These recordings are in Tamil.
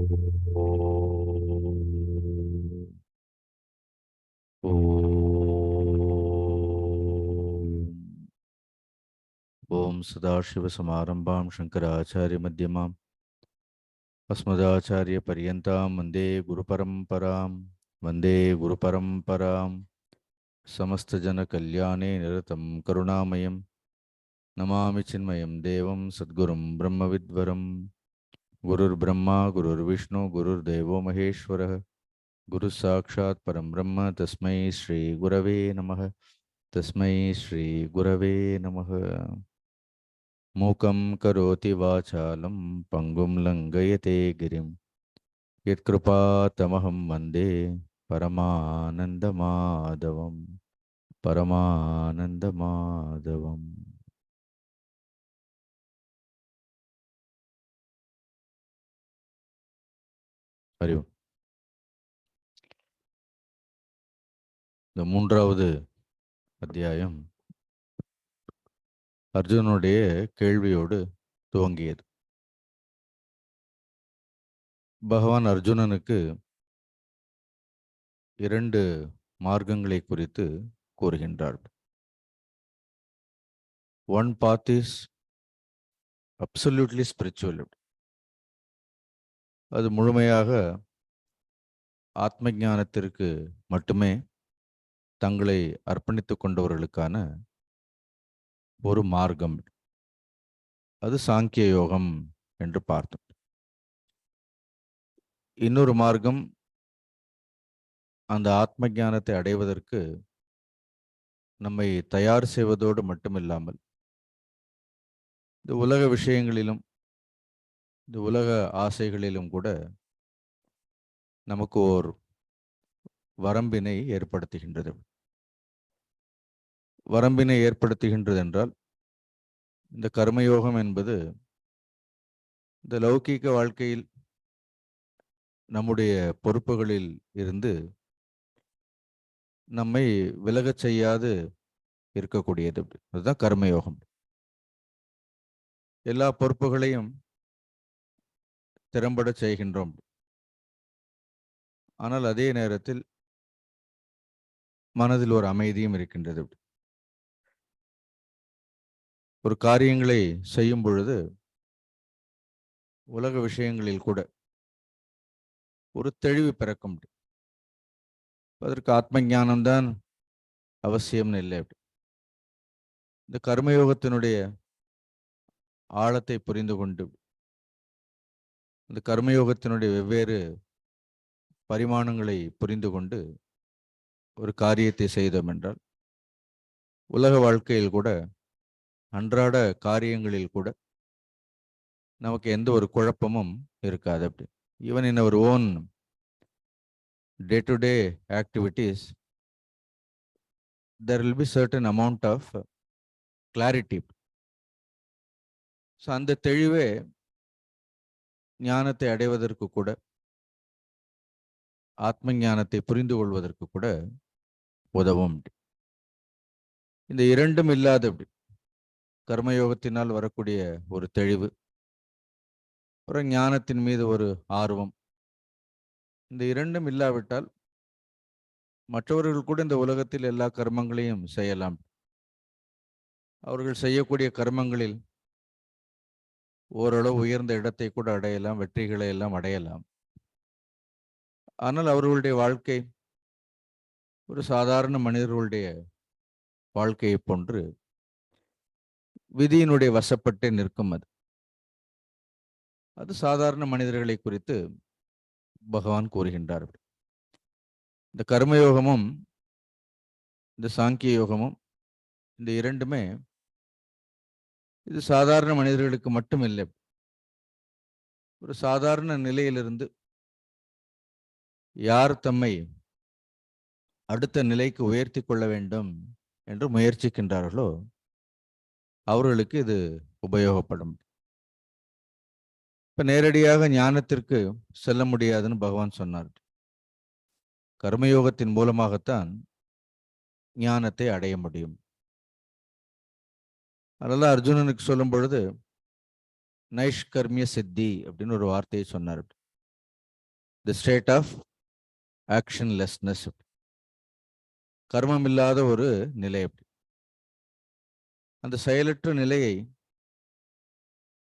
ஓம் சதாசிவசமாரம்பாம் சங்கராச்சார்யமத்யமாம் अस्मदाचार्यपर्यन्तां वन्दे गुरुपरम्परां वन्दे गुरुपरम्परां समस्तजनकल्याणे निरतं करुणामयं नमामि चिन्मयं देवं सद्गुरुं ब्रह्मविद्वरं गुरुर्ब्रह्मा गुरुर्विष्णु गुरुर्देवो महेश्वरः गुरुसाक्षात् परं ब्रह्म तस्मै श्रीगुरवे नमः तस्मै श्रीगुरवे नमः। मूकं करोति वाचालं पङ्गुं लङ्घयते गिरिं यत्कृपातमहं वन्दे परमानन्दमाधवं परमानन्दमाधवम्. ஹரி ஓம். இந்த மூன்றாவது அத்தியாயம் அர்ஜுனுடைய கேள்வியோடு துவங்கியது. பகவான் அர்ஜுனனுக்கு இரண்டு மார்க்கங்களை குறித்து கூறுகின்றார். One path is absolutely spiritual, அது முழுமையாக ஆத்ம ஞானத்திற்கு மட்டுமே தங்களை அர்ப்பணித்துக் கொண்டவர்களுக்கான ஒரு மார்க்கம், அது சாங்கிய யோகம் என்று பார்த்தோம். இன்னொரு மார்க்கம் அந்த ஆத்ம ஞானத்தை அடைவதற்கு நம்மை தயார் செய்வதோடு மட்டுமில்லாமல் இந்த உலக விஷயங்களிலும் இந்த உலக ஆசைகளிலும் கூட நமக்கு ஓர் வரம்பினை ஏற்படுத்துகின்றது. வரம்பினை ஏற்படுத்துகின்றது என்றால், இந்த கர்மயோகம் என்பது இந்த லௌகீக வாழ்க்கையில் நம்முடைய பொறுப்புகளில் இருந்து நம்மை விலகச் செய்யாது இருக்கக்கூடியது. அதுதான் கர்மயோகம். எல்லா பொறுப்புகளையும் திறம்பட செய்கின்றோம். ஆனால் அதே நேரத்தில் மனதில் ஒரு அமைதியும் இருக்கின்றது. ஒரு காரியங்களை செய்யும் பொழுது உலக விஷயங்களில் கூட ஒரு தெளிவு பிறக்கும். அதற்கு ஆத்ம ஞானம்தான் அவசியம்னு இல்லை. இந்த கர்மயோகத்தினுடைய ஆழத்தை புரிந்து கொண்டு இந்த கர்மயோகத்தினுடைய வெவ்வேறு பரிமாணங்களை புரிந்து கொண்டு ஒரு காரியத்தை செய்தோம் என்றால் உலக வாழ்க்கையில் கூட அன்றாட காரியங்களில் கூட நமக்கு எந்த ஒரு குழப்பமும் இருக்காது. அப்படி even in our own day-to-day activities, there will be certain amount of clarity. So அந்த தெளிவே ஞானத்தை அடைவதற்கு கூட, ஆத்ம ஞானத்தை புரிந்து கொள்வதற்கு கூட உதவும். இந்த இரண்டும் இல்லாத கர்மயோகத்தினால் வரக்கூடிய ஒரு தெளிவு, ஒரு ஞானத்தின் மீது ஒரு ஆர்வம், இந்த இரண்டும் இல்லாவிட்டால் மற்றவர்கள் கூட இந்த உலகத்தில் எல்லா கர்மங்களையும் செய்யலாம். அவர்கள் செய்யக்கூடிய கர்மங்களில் ஓரளவு உயர்ந்த இடத்தை கூட அடையலாம், வெற்றிகளை எல்லாம் அடையலாம். ஆனால் அவர்களுடைய வாழ்க்கை ஒரு சாதாரண மனிதர்களுடைய வாழ்க்கையை போன்று விதியினுடைய வசப்பட்டு நிற்கும். அது சாதாரண மனிதர்களை குறித்து பகவான் கூறுகின்றார். இந்த கர்மயோகமும் இந்த சாங்கிய யோகமும் இந்த இரண்டுமே இது சாதாரண மனிதர்களுக்கு மட்டும் இல்லை. ஒரு சாதாரண நிலையிலிருந்து யார் தம்மை அடுத்த நிலைக்கு உயர்த்தி கொள்ள வேண்டும் என்று முயற்சிக்கின்றார்களோ அவர்களுக்கு இது உபயோகப்படும். இப்ப நேரடியாக ஞானத்திற்கு செல்ல முடியாதுன்னு பகவான் சொன்னார். கர்மயோகத்தின் மூலமாகத்தான் ஞானத்தை அடைய முடியும். அதனால அர்ஜுனனுக்கு சொல்லும் பொழுது நைஷ்கர்மிய சித்தி அப்படின்னு ஒரு வார்த்தையை சொன்னார். The state of actionlessness. கர்மம் இல்லாத ஒரு நிலை. அப்படி அந்த செயலற்ற நிலையை,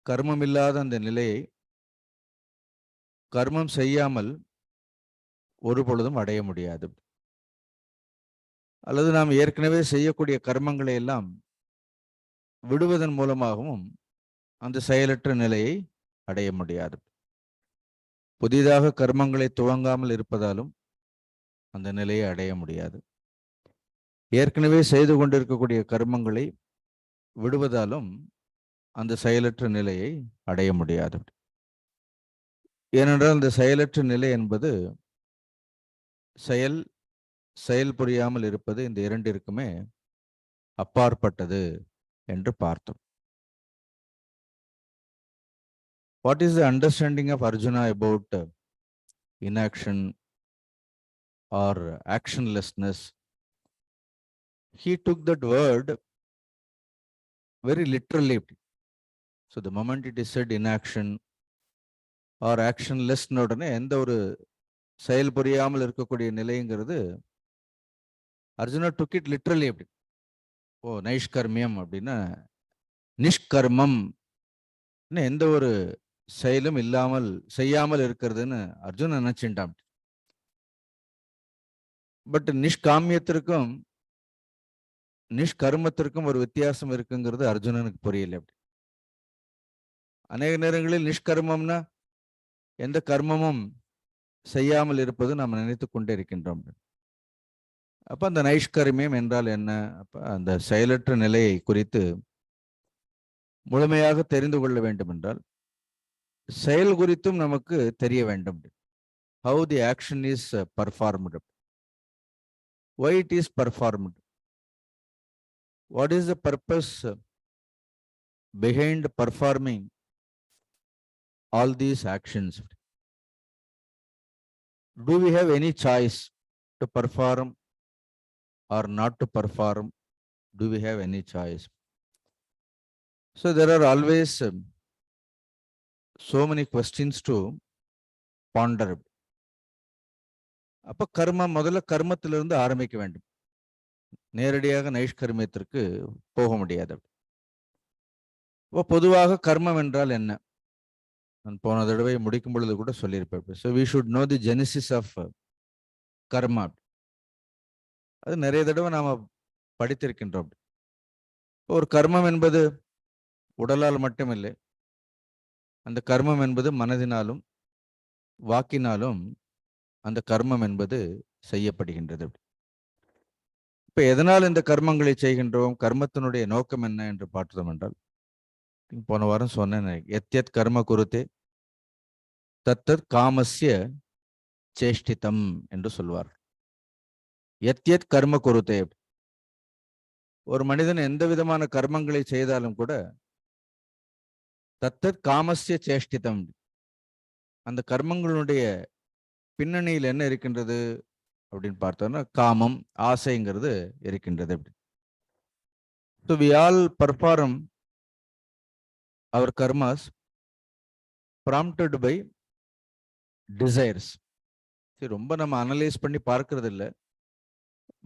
கர்மம் இல்லாத அந்த நிலையை கர்மம் செய்யாமல் ஒரு பொழுதும் அடைய முடியாது. அல்லது நாம் ஏற்கனவே செய்யக்கூடிய கர்மங்களை எல்லாம் விடுவதன் மூலமாகவும் அந்த செயலற்ற நிலையை அடைய முடியாது. புதிதாக கர்மங்களை துவங்காமல் இருப்பதாலும் அந்த நிலையை அடைய முடியாது. ஏற்கனவே செய்து கொண்டிருக்கக்கூடிய கர்மங்களை விடுவதாலும் அந்த செயலற்ற நிலையை அடைய முடியாது. ஏனென்றால் அந்த செயலற்ற நிலை என்பது செயல் புரியாமல் இருப்பது, இந்த இரண்டிற்குமே அப்பாற்பட்டது என்று பார்த்தோம். What is the understanding of Arjuna about inaction or actionlessness? He took that word very literally. So the moment it is said inaction or actionless, உடனே எந்த ஒரு செயல் புரியாமல் இருக்கக்கூடிய நிலைங்கிறது அர்ஜுனா took it literally. அப்படி நைஷ்கர்மியம் அப்படின்னா நிஷ்கர்மம், எந்த ஒரு செயலும் இல்லாமல் செய்யாமல் இருக்கிறதுன்னு அர்ஜுன் நினைச்சுட்டான். பட் நிஷ்காமியத்திற்கும் நிஷ்கர்மத்திற்கும் ஒரு வித்தியாசம் இருக்குங்கிறது அர்ஜுனனுக்கு புரியல. அப்படி அநேக நேரங்களில் நிஷ்கர்மம்னா எந்த கர்மமும் செய்யாமல் இருப்பது நாம் நினைத்து கொண்டே இருக்கின்றோம். அப்ப அந்த நைஷ்கர்மியம் என்றால் என்ன? அப்ப அந்த செயலற்ற நிலையை குறித்து முழுமையாக தெரிந்து கொள்ள வேண்டும் என்றால் செயல் குறித்தும் நமக்கு தெரிய வேண்டும். How the action is performed, why it is performed, what is the purpose behind performing all these actions. Do we have any choice to perform or not to perform? Do we have any choice? So there are always so many questions to ponder. அப்ப கர்மம் முதல்ல கர்மத்திலிருந்து ஆரம்பிக்க வேண்டும். நேரடியாக நைஷ்கர்மியத்திற்கு போக முடியாது. பொதுவாக கர்மம் என்றால் என்ன? நான் போன தடவை முடிக்கும் பொழுது கூட சொல்லியிருப்பேன். So we should know the genesis of karma. அது நிறைய தடவை நாம படித்திருக்கின்றோம். ஒரு கர்மம் என்பது உடலால் மட்டுமில்லை, அந்த கர்மம் என்பது மனதினாலும் வாக்கினாலும் அந்த கர்மம் என்பது செய்யப்படுகின்றது. இப்ப எதனால் இந்த கர்மங்களை செய்கின்றோம், கர்மத்தினுடைய நோக்கம் என்ன என்று பார்த்தோம் என்றால், போன வாரம் சொன்னேன், யத்யத் கர்ம குருதே தத்தத் காமஸ்ய சேஷ்டிதம் என்று சொல்வார். யத்யத் கர்ம குருதே, ஒரு மனிதன் எந்த விதமான கர்மங்களை செய்தாலும் கூட தத்தத் காமஸ்ய சேஷ்டிதம், அந்த கர்மங்களுடைய பின்னணியில் என்ன இருக்கின்றது அப்படின்னு பார்த்தோம்னா காமம், ஆசைங்கிறது இருக்கின்றது. So we all perform our karmas prompted by desires. ரொம்ப நம்ம அனலைஸ் பண்ணி பார்க்கறது இல்லை,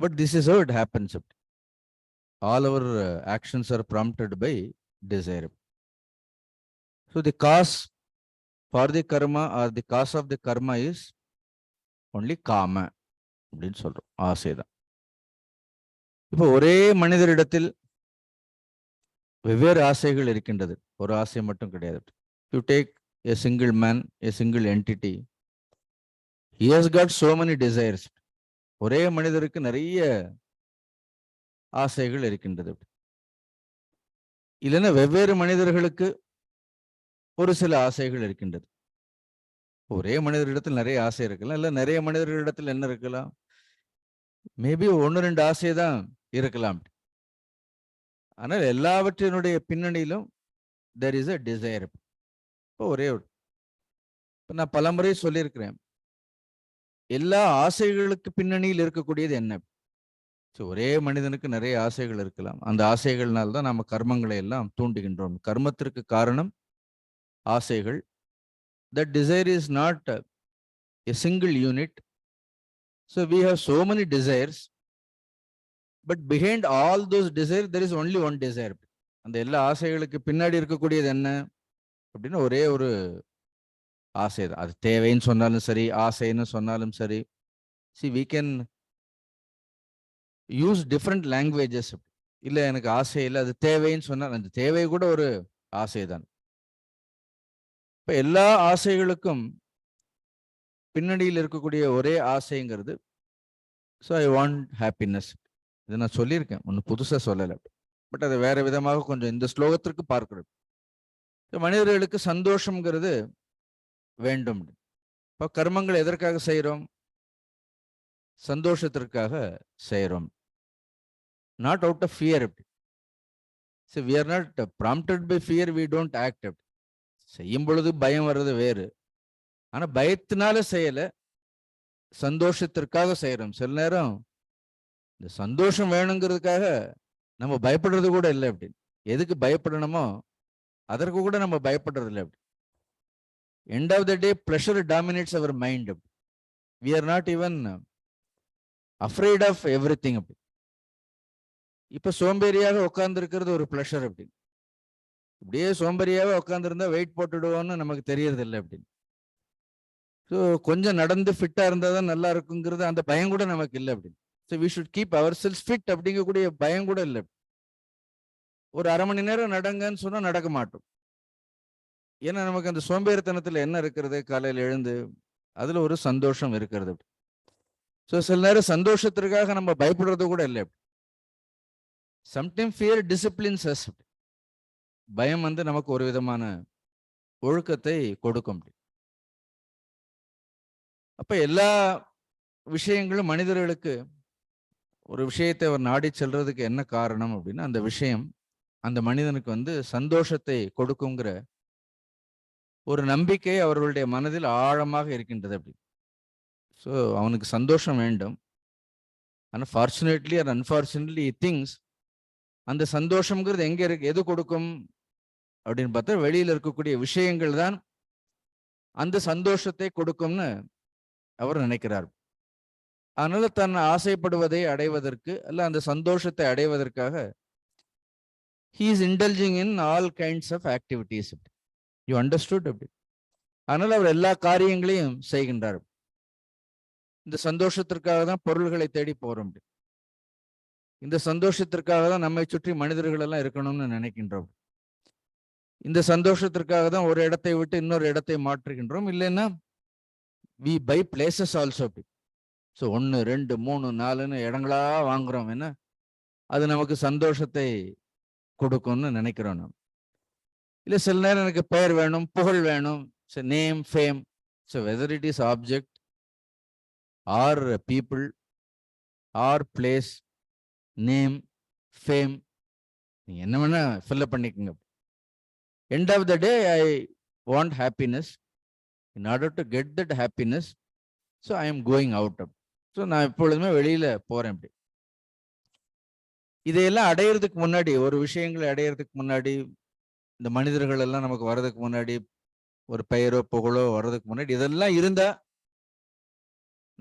but this is how it happens. All our actions are prompted by desire. So the cause for the karma or the cause of the karma is only kama அப்படின்னு சொல்றோம், ஆசைதான். இப்போ ஒரே மனிதரிடத்தில் வெவ்வேறு ஆசைகள் இருக்கின்றது, ஒரு ஆசை மட்டும் கிடையாது. You take a single man, a single entity, he has got so many desires. ஒரே மனிதருக்கு நிறைய ஆசைகள் இருக்கின்றது. இல்லைன்னா வெவ்வேறு மனிதர்களுக்கு ஒரு சில ஆசைகள் இருக்கின்றது. ஒரே மனிதர்களிடத்தில் நிறைய ஆசை இருக்கலாம், இல்லை நிறைய மனிதர்களிடத்தில் என்ன இருக்கலாம், மேபி 1-2 ஆசை தான் இருக்கலாம். ஆனால் எல்லாவற்றினுடைய பின்னணியிலும் there is a desire. இப்போ ஒரே நான் பலமுறை சொல்லியிருக்கிறேன், எல்லா ஆசைகளுக்கு பின்னணியில் இருக்கக்கூடியது என்ன? ஒரே மனிதனுக்கு நிறைய ஆசைகள் இருக்கலாம், அந்த ஆசைகள்னால்தான் நம்ம கர்மங்களை எல்லாம் தூண்டுகின்றோம். கர்மத்திற்கு காரணம் ஆசைகள். That desire is not a single unit. So we have so many desires, but behind all those desires there is only one desire. அந்த எல்லா ஆசைகளுக்கு பின்னாடி இருக்கக்கூடியது என்ன அப்படின்னு ஒரே ஒரு ஆசை தான். அது தேவைன்னு சொன்னாலும் சரி, ஆசைன்னு சொன்னாலும் சரி. See, we can use different languages. இல்லை எனக்கு ஆசை இல்லை, அது தேவைன்னு சொன்னால் அந்த தேவை கூட ஒரு ஆசை தான். இப்போ எல்லா ஆசைகளுக்கும் பின்னணியில் இருக்கக்கூடிய ஒரே ஆசைங்கிறது, ஸோ ஐ வாண்ட் ஹாப்பினஸ். இதை நான் சொல்லியிருக்கேன், ஒன்றும் புதுசாக சொல்லலை. பட் அதை வேற விதமாக கொஞ்சம் இந்த ஸ்லோகத்திற்கு பார்க்கிறோம். மனிதர்களுக்கு சந்தோஷம்ங்கிறது வேண்டும். இப்போ கர்மங்கள் எதற்காக செய்கிறோம்? சந்தோஷத்திற்காக செய்கிறோம். Not out of fear. So we are not prompted by fear, we don't act. செய்யும் பொழுது பயம் வர்றது வேறு. ஆனா பயத்தினால செய்யல, சந்தோஷத்திற்காக செய்யறோம். சில நேரம் இந்த சந்தோஷம் வேணுங்கிறதுக்காக நம்ம பயப்படுறது கூட இல்லை. அப்படி எதுக்கு பயப்படணுமோ அதற்கு கூட நம்ம பயப்படுறது இல்லை. அப்படி end of the day pleasure dominates our mind. We are not even afraid of everything. அப்படி இப்ப சோம்பேறியாக உட்கார்ந்து இருக்கிறது ஒரு பிளஷர். அப்படின்னு இப்படியே சோம்பேறியாக உட்காந்துருந்தா வெயிட் போட்டுடுவோம்னு நமக்கு தெரியறது இல்லை. அப்படின்னு ஸோ கொஞ்சம் நடந்து ஃபிட்டா இருந்தா தான் நல்லா இருக்குங்கிறது அந்த பயம் கூட நமக்கு இல்லை. அப்படின்னு so we should keep ourselves fit அப்படிங்கக்கூடிய பயம் கூட இல்லை. ஒரு அரை மணி நேரம் நடங்கன்னு சொன்னா நடக்க மாட்டோம். ஏன்னா நமக்கு அந்த சோம்பேறித்தனத்துல என்ன இருக்கிறது, காலையில் எழுந்து அதுல ஒரு சந்தோஷம் இருக்கிறது. ஸோ சில நேரம் சந்தோஷத்திற்காக நம்ம பயப்படுறது கூட இல்லை. Sometime fear disciplines us. பயம் வந்து நமக்கு ஒரு விதமான ஒழுக்கத்தை கொடுக்கும். அப்ப எல்லா விஷயங்களும் மனிதர்களுக்கு ஒரு விஷயத்தை அவர் நாடி செல்றதுக்கு என்ன காரணம் அப்படின்னா, அந்த விஷயம் அந்த மனிதனுக்கு வந்து சந்தோஷத்தை கொடுக்குங்கிற ஒரு நம்பிக்கை அவர்களுடைய மனதில் ஆழமாக இருக்கின்றது. அப்படி ஸோ அவனுக்கு சந்தோஷம் வேண்டும். ஆனால் ஃபார்ச்சுனேட்லி ஆர் அன்ஃபார்ச்சுனேட்லி திங்ஸ் அந்த சந்தோஷம்ங்கிறது எங்க இருக்கு, எது கொடுக்கும் அப்படின்னு பார்த்தா வெளியில இருக்கக்கூடிய விஷயங்கள் தான் அந்த சந்தோஷத்தை கொடுக்கும்னு அவர் நினைக்கிறார். அதனால தன் ஆசைப்படுவதை அடைவதற்கு அல்ல அந்த சந்தோஷத்தை அடைவதற்காக he is indulging in all kinds of activities. You understood? அப்படி அதனால அவர் எல்லா காரியங்களையும் செய்கின்றார். இந்த சந்தோஷத்திற்காக தான் பொருள்களை தேடி போறோம். இந்த சந்தோஷத்திற்காக தான் நம்மை சுற்றி மனிதர்கள் எல்லாம் இருக்கணும்னு நினைக்கின்றோம். இந்த சந்தோஷத்திற்காக தான் ஒரு இடத்தை விட்டு இன்னொரு இடத்தை மாற்றுகின்றோம். இல்லைன்னா we buy places also. So 1 2 3 4ன்னு இடங்களா வாங்குறோம். என்ன அது நமக்கு சந்தோஷத்தை கொடுக்கும்னு நினைக்கிறோம். நம்ம இல்லை சில நேரம் எனக்கு பெயர் வேணும், புகழ் வேணும், name, fame. So whether it is object or people or place, name, fame, நீங்க என்ன வேணா ஃபில்அப் பண்ணிக்கோங்க. End of the day I want happiness. In order to get that happiness, so I am going out. ஸோ நான் எப்பொழுதுமே வெளியில போறேன். அப்படி இதையெல்லாம் அடையிறதுக்கு முன்னாடி, ஒரு விஷயங்களை அடையிறதுக்கு முன்னாடி, இந்த மனிதர்கள் எல்லாம் நமக்கு வர்றதுக்கு முன்னாடி, ஒரு பெயரோ புகழோ வர்றதுக்கு முன்னாடி இதெல்லாம் இருந்தா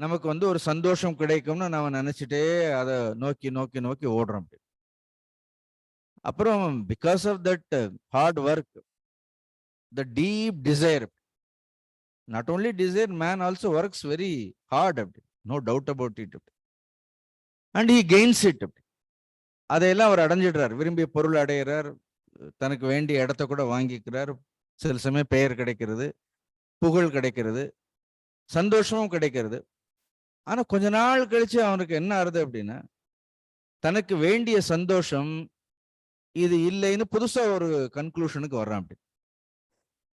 நமக்கு வந்து ஒரு சந்தோஷம் கிடைக்கும்னு நம்ம நினைச்சிட்டே அதை நோக்கி நோக்கி நோக்கி ஓடுறோம். அப்புறம் because of that hard work, the deep desire, not only desire, man also works very hard. அப்படி no doubt about it. And he gains it. அதையெல்லாம் அவர் அடைஞ்சிடுறார். விரும்பிய பொருள் அடைகிறார், தனக்கு வேண்டிய இடத்த கூட வாங்கிக்கிறார். சில சமயம் பெயர் கிடைக்கிறது, புகழ் கிடைக்கிறது, சந்தோஷமும் கிடைக்கிறது. ஆனா கொஞ்ச நாள் கழிச்சு அவனுக்கு என்ன ஆறுது அப்படின்னா, தனக்கு வேண்டிய சந்தோஷம் இது இல்லைன்னு புதுசா ஒரு கன்க்ளூஷனுக்கு வர்றான். அப்படி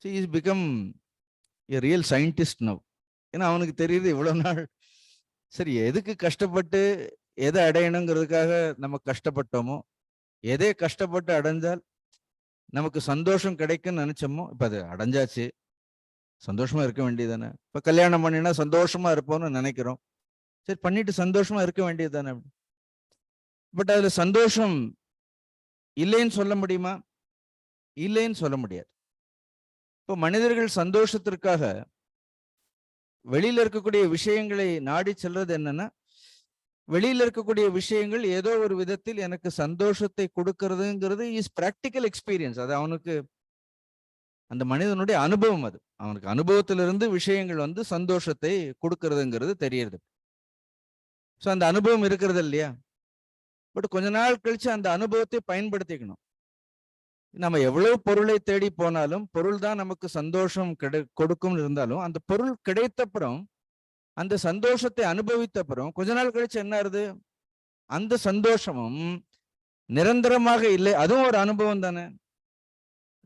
he is become a real scientist now. ஏன்னா அவனுக்கு தெரியுது இவ்வளவு நாள் சரி எதுக்கு கஷ்டப்பட்டு எதை அடையணுங்கிறதுக்காக நம்ம கஷ்டப்பட்டோமோ, எதே கஷ்டப்பட்டு அடைஞ்சால் நமக்கு சந்தோஷம் கிடைக்கும்னு நினைச்சோமோ, இப்ப அது அடைஞ்சாச்சு, சந்தோஷமா இருக்க வேண்டியதானே. இப்ப கல்யாணம் பண்ணினா சந்தோஷமா இருப்போம்னு நினைக்கிறோம். சரி பண்ணிட்டு சந்தோஷமா இருக்க வேண்டியது தானே. பட் அதுல சந்தோஷம் இல்லைன்னு சொல்ல முடியுமா? இல்லைன்னு சொல்ல முடியாது. இப்போ மனிதர்கள் சந்தோஷத்திற்காக வெளியில இருக்கக்கூடிய விஷயங்களை நாடி செல்றது என்னன்னா, வெளியில இருக்கக்கூடிய விஷயங்கள் ஏதோ ஒரு விதத்தில் எனக்கு சந்தோஷத்தை கொடுக்கிறதுங்கிறது இஸ் பிராக்டிக்கல் எக்ஸ்பீரியன்ஸ். அது அவனுக்கு அந்த மனிதனுடைய அனுபவம். அது அவனுக்கு அனுபவத்திலிருந்து விஷயங்கள் வந்து சந்தோஷத்தை கொடுக்கிறதுங்கிறது தெரியுது. ஸோ அந்த அனுபவம் இருக்கிறது இல்லையா? பட் கொஞ்ச நாள் கழிச்சு அந்த அனுபவத்தை பயன்படுத்திக்கணும். நம்ம எவ்வளவு பொருளை தேடி போனாலும் பொருள் தான் நமக்கு சந்தோஷம் கொடுக்கும் இருந்தாலும் அந்த பொருள் கிடைத்தப்புறம் அந்த சந்தோஷத்தை அனுபவித்த அப்புறம் கொஞ்ச நாள் கழிச்சு என்ன ஆகுது? அந்த சந்தோஷமும் நிரந்தரமாக இல்லை. அதுவும் ஒரு அனுபவம் தானே.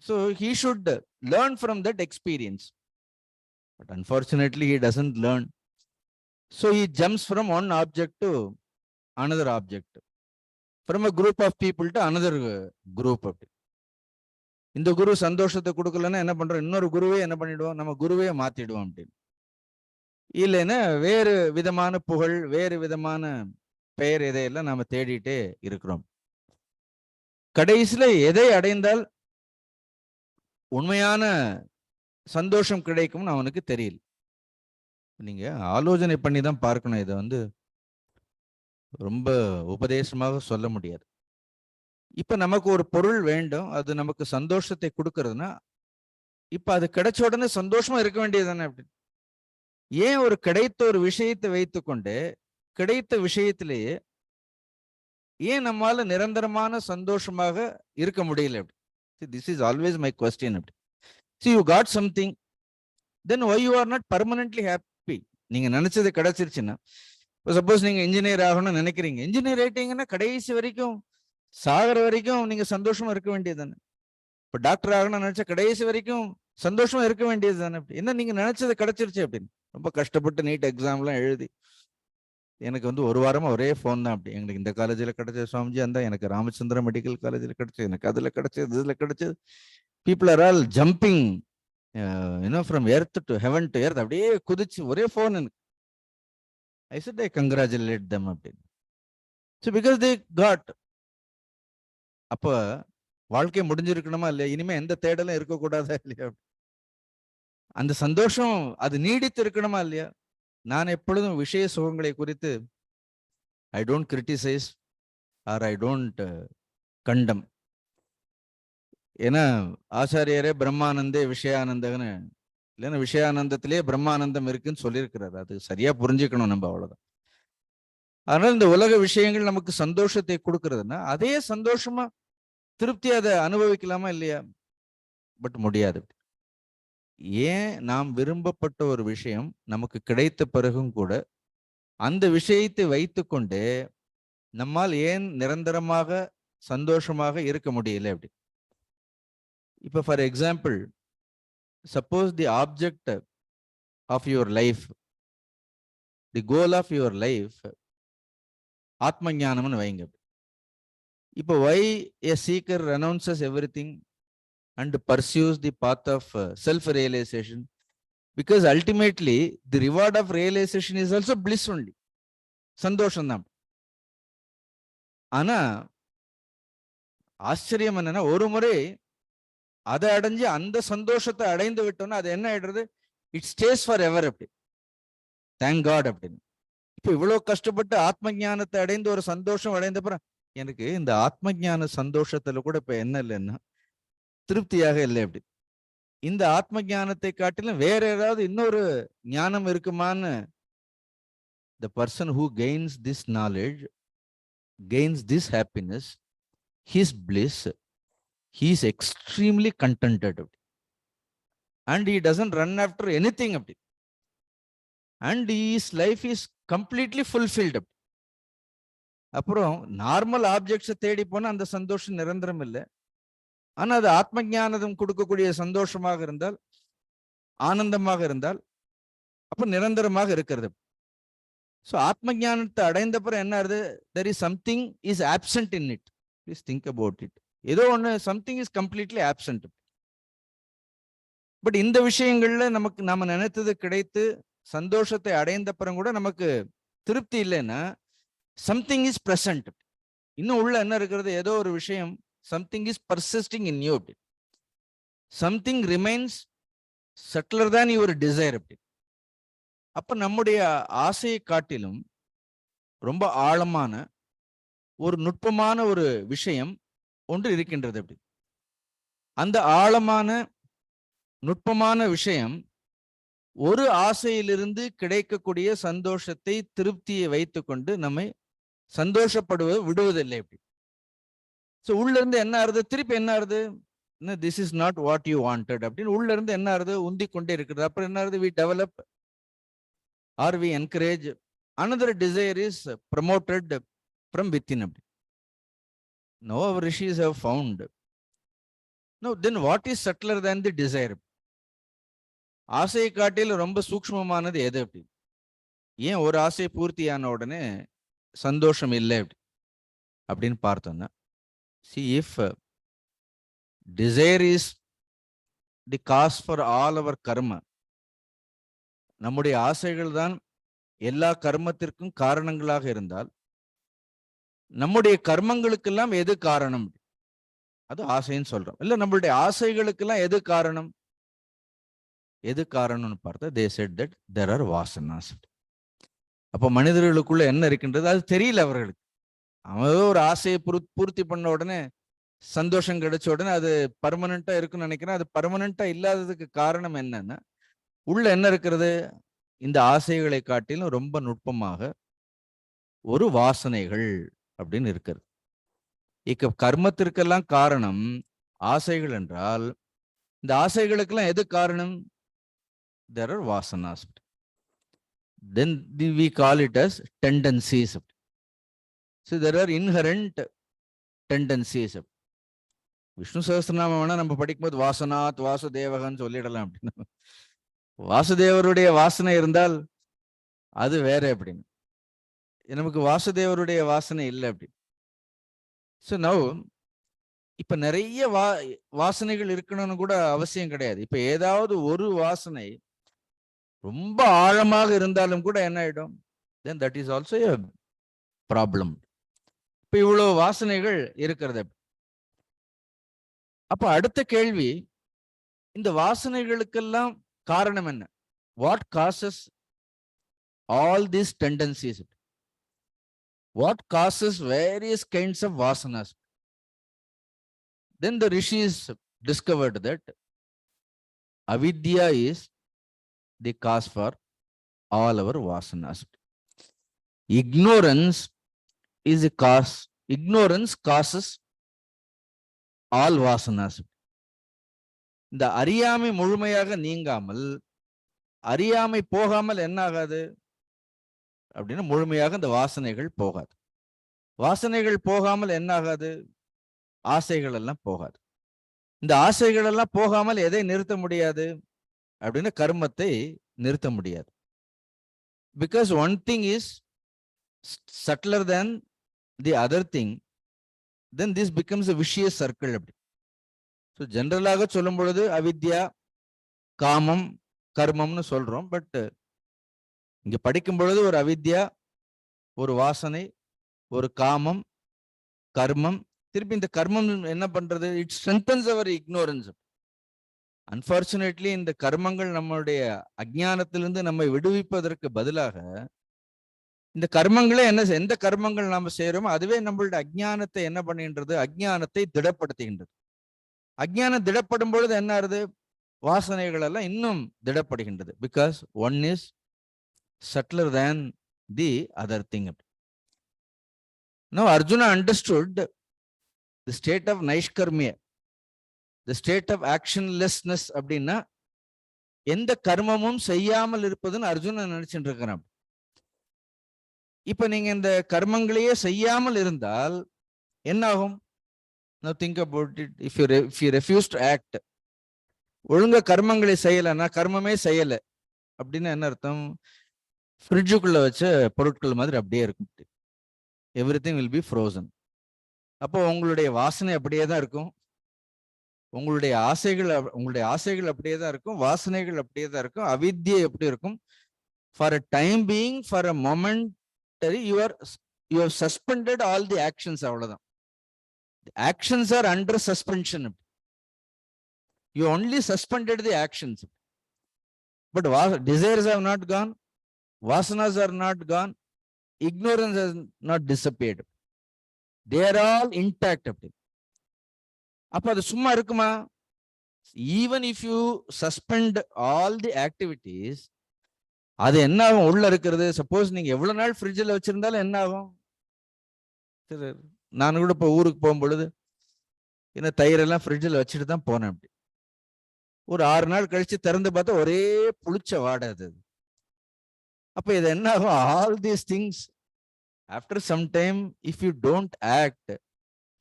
So he should learn from that experience. But unfortunately he doesn't learn. So he jumps from one object to another object. From a group of people to another group. இந்த குரு சந்தோஷத்தை கொடுக்கலன்னா என்ன பண்றோம்? இன்னொரு குருவே என்ன பண்ணிடுவோம்? நம்ம குருவே மாத்திடுவோம் அப்படின்னு. இல்லைன்னா வேறு விதமான புகழ், வேறு விதமான பெயர் இதையெல்லாம் நாம தேடிட்டே இருக்கிறோம். கடைசியில எதை அடைந்தால் உண்மையான சந்தோஷம் கிடைக்கும்னு அவனுக்கு தெரியல. நீங்க ஆலோசனை பண்ணி தான் பார்க்கணும். இதை வந்து ரொம்ப உபதேசமாக சொல்ல முடியாது. இப்ப நமக்கு ஒரு பொருள் வேண்டும், அது நமக்கு சந்தோஷத்தை கொடுக்கறதுன்னா இப்ப அது கிடைச்ச உடனே சந்தோஷமா இருக்க வேண்டியது தானே. அப்படி ஏன் ஒரு கிடைத்த ஒரு விஷயத்தை வைத்துக்கொண்டு கிடைத்த விஷயத்திலேயே ஏன் நம்மால நிரந்தரமான சந்தோஷமாக இருக்க முடியல? அப்படி this is always my question. அப்படி see you got something, then why you are not permanently happy? நீங்க நினைச்சது கிடைச்சிருச்சுன்னா, சப்போஸ் நீங்க இன்ஜினியர் ஆகணும்னு நினைக்கிறீங்க, இன்ஜினியர் ஆயிட்டீங்கன்னா கடைசி வரைக்கும் சாகர வரைக்கும் நீங்க சந்தோஷமா இருக்க வேண்டியது தானே. இப்ப டாக்டர் ஆகணும்னு நினைச்சா கடைசி வரைக்கும் சந்தோஷமா இருக்க வேண்டியது தானே. அப்படி என்ன நீங்க நினைச்சது கிடைச்சிருச்சு அப்படின்னு ரொம்ப கஷ்டப்பட்டு நீட் எக்ஸாம்லாம் எழுதி எனக்கு வந்து ஒரு வாரமா ஒரே ஃபோன் தான். அப்படி எங்களுக்கு இந்த காலேஜில் கிடைச்சது சுவாமிஜி, அந்த எனக்கு ராமச்சந்திர மெடிக்கல் காலேஜில் கிடைச்சது, எனக்கு அதுல கிடைச்சது, இதுல கிடைச்சது. People are all jumping from earth to heaven to earth, அப்படியே குதிச்சு ஒரே ஃபோன் எனக்கு. ஐ செட் ஐ கங்க்ராச்சுலேட் தம் அப்படின்னு. So because they got. அப்போ வாழ்க்கை முடிஞ்சிருக்கணுமா இல்லையா? இனிமே எந்த தேடலும் இருக்கக்கூடாதா இல்லையா? அந்த சந்தோஷம் அது நீடித்து இருக்கணுமா இல்லையா? நான் எப்பொழுதும் விஷய சுகங்களை குறித்து I don't criticize or I don't condemn. ஏன்னா ஆச்சாரியரே பிரம்மானந்தே விஷயானந்தன்னு, இல்லைன்னா விஷயானந்தத்திலேயே பிரம்மானந்தம் இருக்குன்னு சொல்லியிருக்கிறார். அது சரியா புரிஞ்சுக்கணும் நம்ம, அவ்வளவுதான். அதனால இந்த உலக விஷயங்கள் நமக்கு சந்தோஷத்தை கொடுக்கறதுன்னா அதே சந்தோஷமா திருப்தி அதை அனுபவிக்கலாமா இல்லையா? பட் முடியாது. ஏன் நாம் விரும்பப்பட்ட ஒரு விஷயம் நமக்கு கிடைத்த பிறகும் கூட அந்த விஷயத்தை வைத்துக்கொண்டு நம்மால் ஏன் நிரந்தரமாக சந்தோஷமாக இருக்க முடியல? அப்படி இப்ப for example, suppose the object of your life, the goal of your life ஆத்ம ஞானம்னு வைங்க. இப்போ why a seeker renounces everything and pursues the path of self-realization? Because ultimately the reward of realization is also bliss only. சந்தோஷம் தான். ஆனா ஆச்சரியம் என்னன்னா, ஒரு முறை அதை அடைஞ்சு அந்த சந்தோஷத்தை அடைந்து விட்டோம்னா அது என்ன ஆயிடுறது? It stay for ever. அப்படி தேங்க் காட் அப்படின்னு. இப்போ இவ்வளவு கஷ்டப்பட்டு ஆத்ம ஞானத்தை அடைந்து ஒரு சந்தோஷம் அடைந்தப்புறம் எனக்கு இந்த ஆத்ம ஞான சந்தோஷத்துல கூட இப்ப என்ன இல்லைன்னா திருப்தியாக இல்லை. அப்படி இந்த ஆத்ம ஞானத்தை காட்டிலும் வேற ஏதாவது இன்னொரு ஞானம் இருக்குமான்னு, the person who gains this knowledge, gains this happiness, his bliss, he is extremely contented, and he doesn't run after anything, and his life is completely fulfilled. அப்புறம் நார்மல் ஆப்ஜெக்ட்ஸை தேடி போனா அந்த சந்தோஷம் நிரந்தரம் இல்லை. ஆனா அது ஆத்ம ஞானம் கொடுக்கக்கூடிய சந்தோஷமாக இருந்தால், ஆனந்தமாக இருந்தால், அப்ப நிரந்தரமாக இருக்கிறது. ஸோ ஆத்ம ஞானத்தை அடைந்த பிறகு என்ன ஆகுது? there is something is absent in it. Please think about it. ஏதோ ஒன்று something is completely absent. But இந்த விஷயங்கள்ல நமக்கு நாம நினைத்தது கிடைத்து சந்தோஷத்தை அடைந்த பிறகு கூட நமக்கு திருப்தி இல்லைன்னா something is present. இன்னும் உள்ள என்ன இருக்கிறது? ஏதோ ஒரு விஷயம், something is persisting in you. Something remains subtler than your desire. அப்ப நம்முடைய ஆசையை காட்டிலும் ரொம்ப ஆழமான ஒரு நுட்பமான ஒரு விஷயம் ஒன்று இருக்கின்றது. அப்படி அந்த ஆழமான நுட்பமான விஷயம் ஒரு ஆசையிலிருந்து கிடைக்கக்கூடிய சந்தோஷத்தை, திருப்தியை வைத்துக்கொண்டு நம்மை சந்தோஷப்படுவது விடுவதில்லை. அப்படி உள்ள இருந்து என்ன ஆறுது, திருப்பி என்ன ஆறுது, this is not what you wanted அப்படின்னு உள்ள இருந்து என்ன ஆறுது, உந்தி கொண்டே இருக்கிறது. அப்புறம் என்ன ஆறுது, we develop or we encourage another desire is promoted from within. அப்படி know our rishis have found. No then what is subtler than the desire? ஆசையை காட்டில் ரொம்ப சூக்ஷ்மமானது எது? அப்படி ஏன் ஒரு ஆசை பூர்த்தியான உடனே சந்தோஷம் இல்லை அப்படின்னு பார்த்தோம்னா, see if desire is the cause for all our karma, நம்முடைய ஆசைகள் தான் எல்லா கர்மத்திற்கும் காரணங்களாக இருந்தால் நம்முடைய கர்மங்களுக்கெல்லாம் எது காரணம்? அது ஆசைன்னு சொல்றோம். இல்ல நம்மளுடைய ஆசைகளுக்கெல்லாம் எது காரணம்? எது காரணம்னு பார்த்தா they said that there are vasanas. அப்ப மனிதர்களுக்குள்ள என்ன இருக்கின்றது அது தெரியல அவர்களுக்கு. அவன் ஒரு ஆசையை பூர்த்தி பண்ண உடனே சந்தோஷம் கிடைச்ச உடனே அது பர்மனண்டா இருக்குன்னு நினைக்கிறேன். அது பர்மனண்டா இல்லாததுக்கு காரணம் என்னன்னா, உள்ள என்ன இருக்கிறது, இந்த ஆசைகளை காட்டிலும் ரொம்ப நுட்பமாக ஒரு வாசனைகள் அப்படின்னு இருக்கிறது. இக்க கர்மத்திற்கெல்லாம் காரணம் ஆசைகள் என்றால் இந்த ஆசைகளுக்கெல்லாம் எது காரணம்? there are vasanas. then we call it as tendencies. so there are inherent tendencies. Vishnu Sahasranamam வேணா நம்ம படிக்கும்போது வாசனாத் வாசுதேவகன்னு சொல்லிடலாம் அப்படின்னு. வாசுதேவருடைய வாசனை இருந்தால் அது வேற அப்படின்னு. நமக்கு வாசுதேவருடைய வாசனை இல்லை அப்படி. ஸோ நவ் இப்ப நிறைய வாசனைகள் இருக்கணும்னு கூட அவசியம் கிடையாது. இப்ப ஏதாவது ஒரு வாசனை ரொம்ப ஆழமாக இருந்தாலும் கூட என்ன ஆயிடும், then that is also a problem. இப்ப இவ்வளவு வாசனைகள் இருக்கிறது. அப்ப அடுத்த கேள்வி, இந்த வாசனைகளுக்கெல்லாம் காரணம் என்ன? What causes all these tendencies? what causes various kinds of vasanas? then the rishis discovered that avidya is the cause for all our vasanas. Ignorance is a cause. Ignorance causes all vasanas. இந்த அறியாமை முழுமையாக நீங்காமல், அறியாமை போகாமல் என்ன ஆகாது அப்படின்னா முழுமையாக இந்த வாசனைகள் போகாது. வாசனைகள் போகாமல் என்ன ஆகாது, ஆசைகள் எல்லாம் போகாது. இந்த ஆசைகள் எல்லாம் போகாமல் எதை நிறுத்த முடியாது அப்படின்னு கர்மத்தை நிறுத்த முடியாது. Because one thing is subtler than the other thing, then this becomes a vicious circle. அப்படி ஸோ ஜென்ரலாக சொல்லும் பொழுது அவித்யா, காமம், கர்மம்னு சொல்றோம். பட் இங்க படிக்கும் பொழுது ஒரு அவித்யா, ஒரு வாசனை, ஒரு காமம், கர்மம், திருப்பி இந்த கர்மம் என்ன பண்றது, it strengthens our ignorance. Unfortunately இந்த கர்மங்கள் நம்மளுடைய அஜ்ஞானத்திலிருந்து நம்மை விடுவிப்பதற்கு பதிலாக இந்த கர்மங்களே என்ன, எந்த கர்மங்கள் நாம செய்யறோமோ அதுவே நம்மளுடைய அஜ்ஞானத்தை என்ன பண்ணுகின்றது, அஜ்ஞானத்தை திடப்படுத்துகின்றது. அஜ்ஞானம் திடப்படும் பொழுது என்ன ஆகுது, வாசனைகள் எல்லாம் இன்னும் திடப்படுகின்றது. Because one is subtler than the other thing. Now Arjuna understood the state of naiṣhkarmya, the state of actionlessness. அப்படின்னா எந்த கர்மமும் செய்யாமல் இருப்பதுன்னு அர்ஜுனன் நினைச்சுட்டு இருக்கிறான். இப்ப நீங்க இந்த கர்மங்களையே செய்யாமல் இருந்தால் என்ன ஆகும்? Now think about it. If you refuse to act, ஒழுங்கா கர்மங்களை செய்யலைன்னா, கர்மமே செய்யலை அப்படின்னா என்ன அர்த்தம்? ஃப்ரிட்ஜுக்குள்ள வச்ச பொருட்கள் மாதிரி அப்படியே இருக்கும். Everything will be frozen. அப்போ உங்களுடைய வாசனை அப்படியே தான் இருக்கும், உங்களுடைய ஆசைகள் அப்படியே தான் இருக்கும், வாசனைகள் அப்படியே தான் இருக்கும், அவித்யை எப்படி இருக்கும்? For a time being, for a momentary, you have suspended all the actions. அவ்வளவுதான். Actions are under suspension. You only suspended the actions, but desires have not gone. Vasanas are not gone. Ignorance has not disappeared. They are all intact. அப்ப அது சும்மா இருக்குமா? Even if you suspend all the activities, அது என்ன ஆகும்? உள்ள இருக்கிறது. சப்போஸ் நீங்க எவ்வளவு நாள் ஃப்ரிட்ஜில் வச்சிருந்தாலும் என்ன ஆகும்? நான் கூட இப்போ ஊருக்கு போகும்பொழுது என்ன தயிரெல்லாம் ஃப்ரிட்ஜில் வச்சுட்டு தான் போனேன். அப்படி ஒரு 6 நாள் கழிச்சு திறந்து பார்த்தா ஒரே புளிச்ச வாடை அது. அப்ப இது என்ன ஆகும்? All these things after some time if you don't act,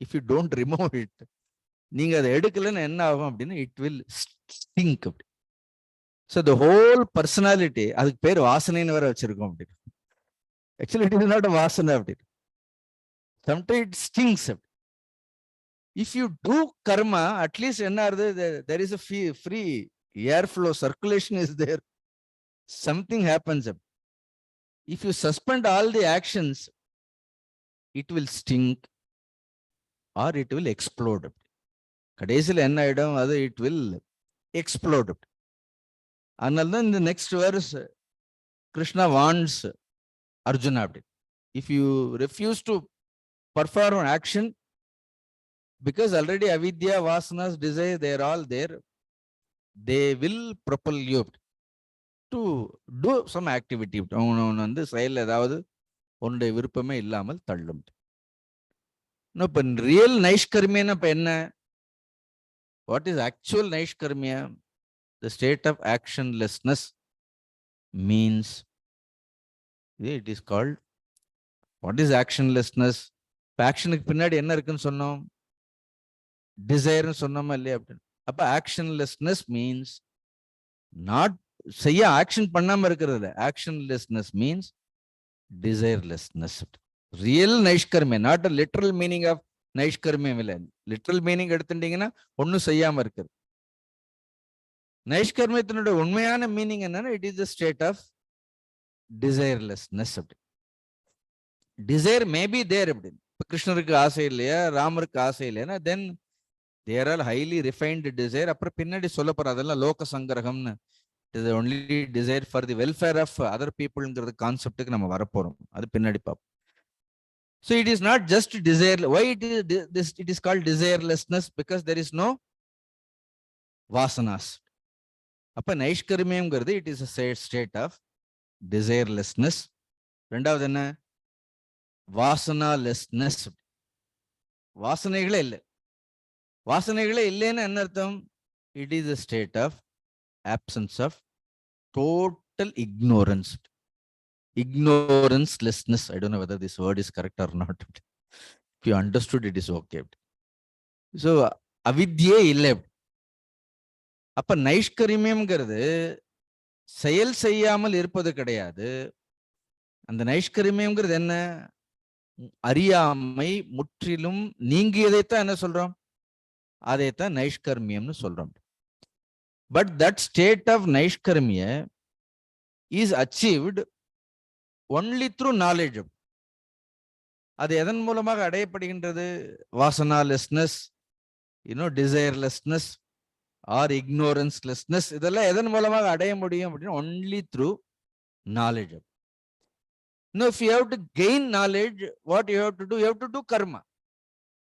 if you don't remove it, நீங்க அதை எடுக்கலன்னு என்ன ஆகும் அப்படின்னா இட் வில் ஸ்டிங்க். அப்படி ஸோ த ஹோல் பர்சனாலிட்டி, அதுக்கு பேர் வாசனைன்னு வேற வச்சிருக்கோம். அப்படி actually it is not a வாசனை. அப்படி sometimes it stings. If you do karma, at least there is a free air flow, circulation is there. Something happens. If you suspend all the actions, it will stink or it will explode. கடைசியில் என்ன ஆயிடும்? அது it will explode. அதனால தான் இந்த next verse Krishna warns Arjuna. If you refuse to perform an action, because already avidya, vasanas, desire, they are all there, they will propel you to do some activity. வந்து செயல் ஏதாவது ஒன்றை விருப்பமே இல்லாமல் தள்ளும். இப்போ ரியல் நைஷ்கர்மியம்னா இப்போ என்ன? வாட் இஸ் ஆக்சுவல் நைஷ்கர்மியா? The state of actionlessness means, it is called, what is actionlessness? ஆக்ஷனுக்கு பின்னாடி என்ன இருக்குன்னு சொன்னோம்? டிசைர்னு சொன்னோமா இல்லையா? அப்படின்னு அப்ப ஆக்ஷன்லெஸ்னஸ் மீன்ஸ் நாட் செய்ய ஆக்ஷன் பண்ணாம இருக்கிறது. Actionlessness means desirelessness. ரியல் நைஷ்கர்மியம், not a literal meaning of நைஷ்கர்மியம் இல்லை. லிட்டரல் மீனிங் எடுத்துட்டீங்கன்னா ஒன்னும் செய்யாம இருக்கிறது. நைஷ்கர்மியத்தினுடைய உண்மையான மீனிங் என்னன்னா it is the state of desirelessness. அப்படி டிசைர் மே பி தேர். அப்படின்னு இப்ப கிருஷ்ணருக்கு ஆசை இல்லையா, ராமருக்கு ஆசை இல்லையா, தென் they are all highly refined desire. அப்புறம் பின்னாடி சொல்ல போற அதெல்லாம் லோக சங்கிரகம்னு, it is only desire for the welfare of other peopleங்கிறது கான்செப்டுக்கு நம்ம வரப்போறோம். அது பின்னாடி பார்ப்போம். So it is not just desire. Why it is called desirelessness? Because there is no vasanas. அப்ப நைஷ்கர்மியம்ங்கிறது it is a state of desirelessness. ரெண்டாவது என்ன? வாசனாலெஸ்னஸ். வாசனைகளே இல்லை. வாசனைகளே இல்லைன்னு என்ன அர்த்தம்? It is a state of absence of total ignorance. Ignorance-lessness. I don't know whether this word is correct or not. If you understood, it is okay. So அவித்யே இல்லை. அப்ப நைஷ்கர்மியம்ங்கிறது செயல் செய்யாமல் இருப்பது கிடையாது. அந்த நைஷ்கர்மியம்ங்கிறது என்ன? அறியாமை முற்றிலும் நீங்கியதைத்தான் என்ன சொல்றோம்? அதைத்தான் நைஷ்கர்மியம்னு சொல்றோம். பட் தட் ஸ்டேட் ஆஃப் நைஷ்கர்மிய is achieved only through knowledge. அது எதன் மூலமாக அடையப்படுகின்றது? வாசனாலெஸ்னஸ், டிசைர்லெஸ்னஸ் ஆர் இக்னோரன்ஸ்லெஸ்னஸ். இதெல்லாம் எதன் மூலமாக அடைய முடியும் அப்படின்னா only through knowledge. Now, if you have to gain knowledge, what you have to do? You have to do karma.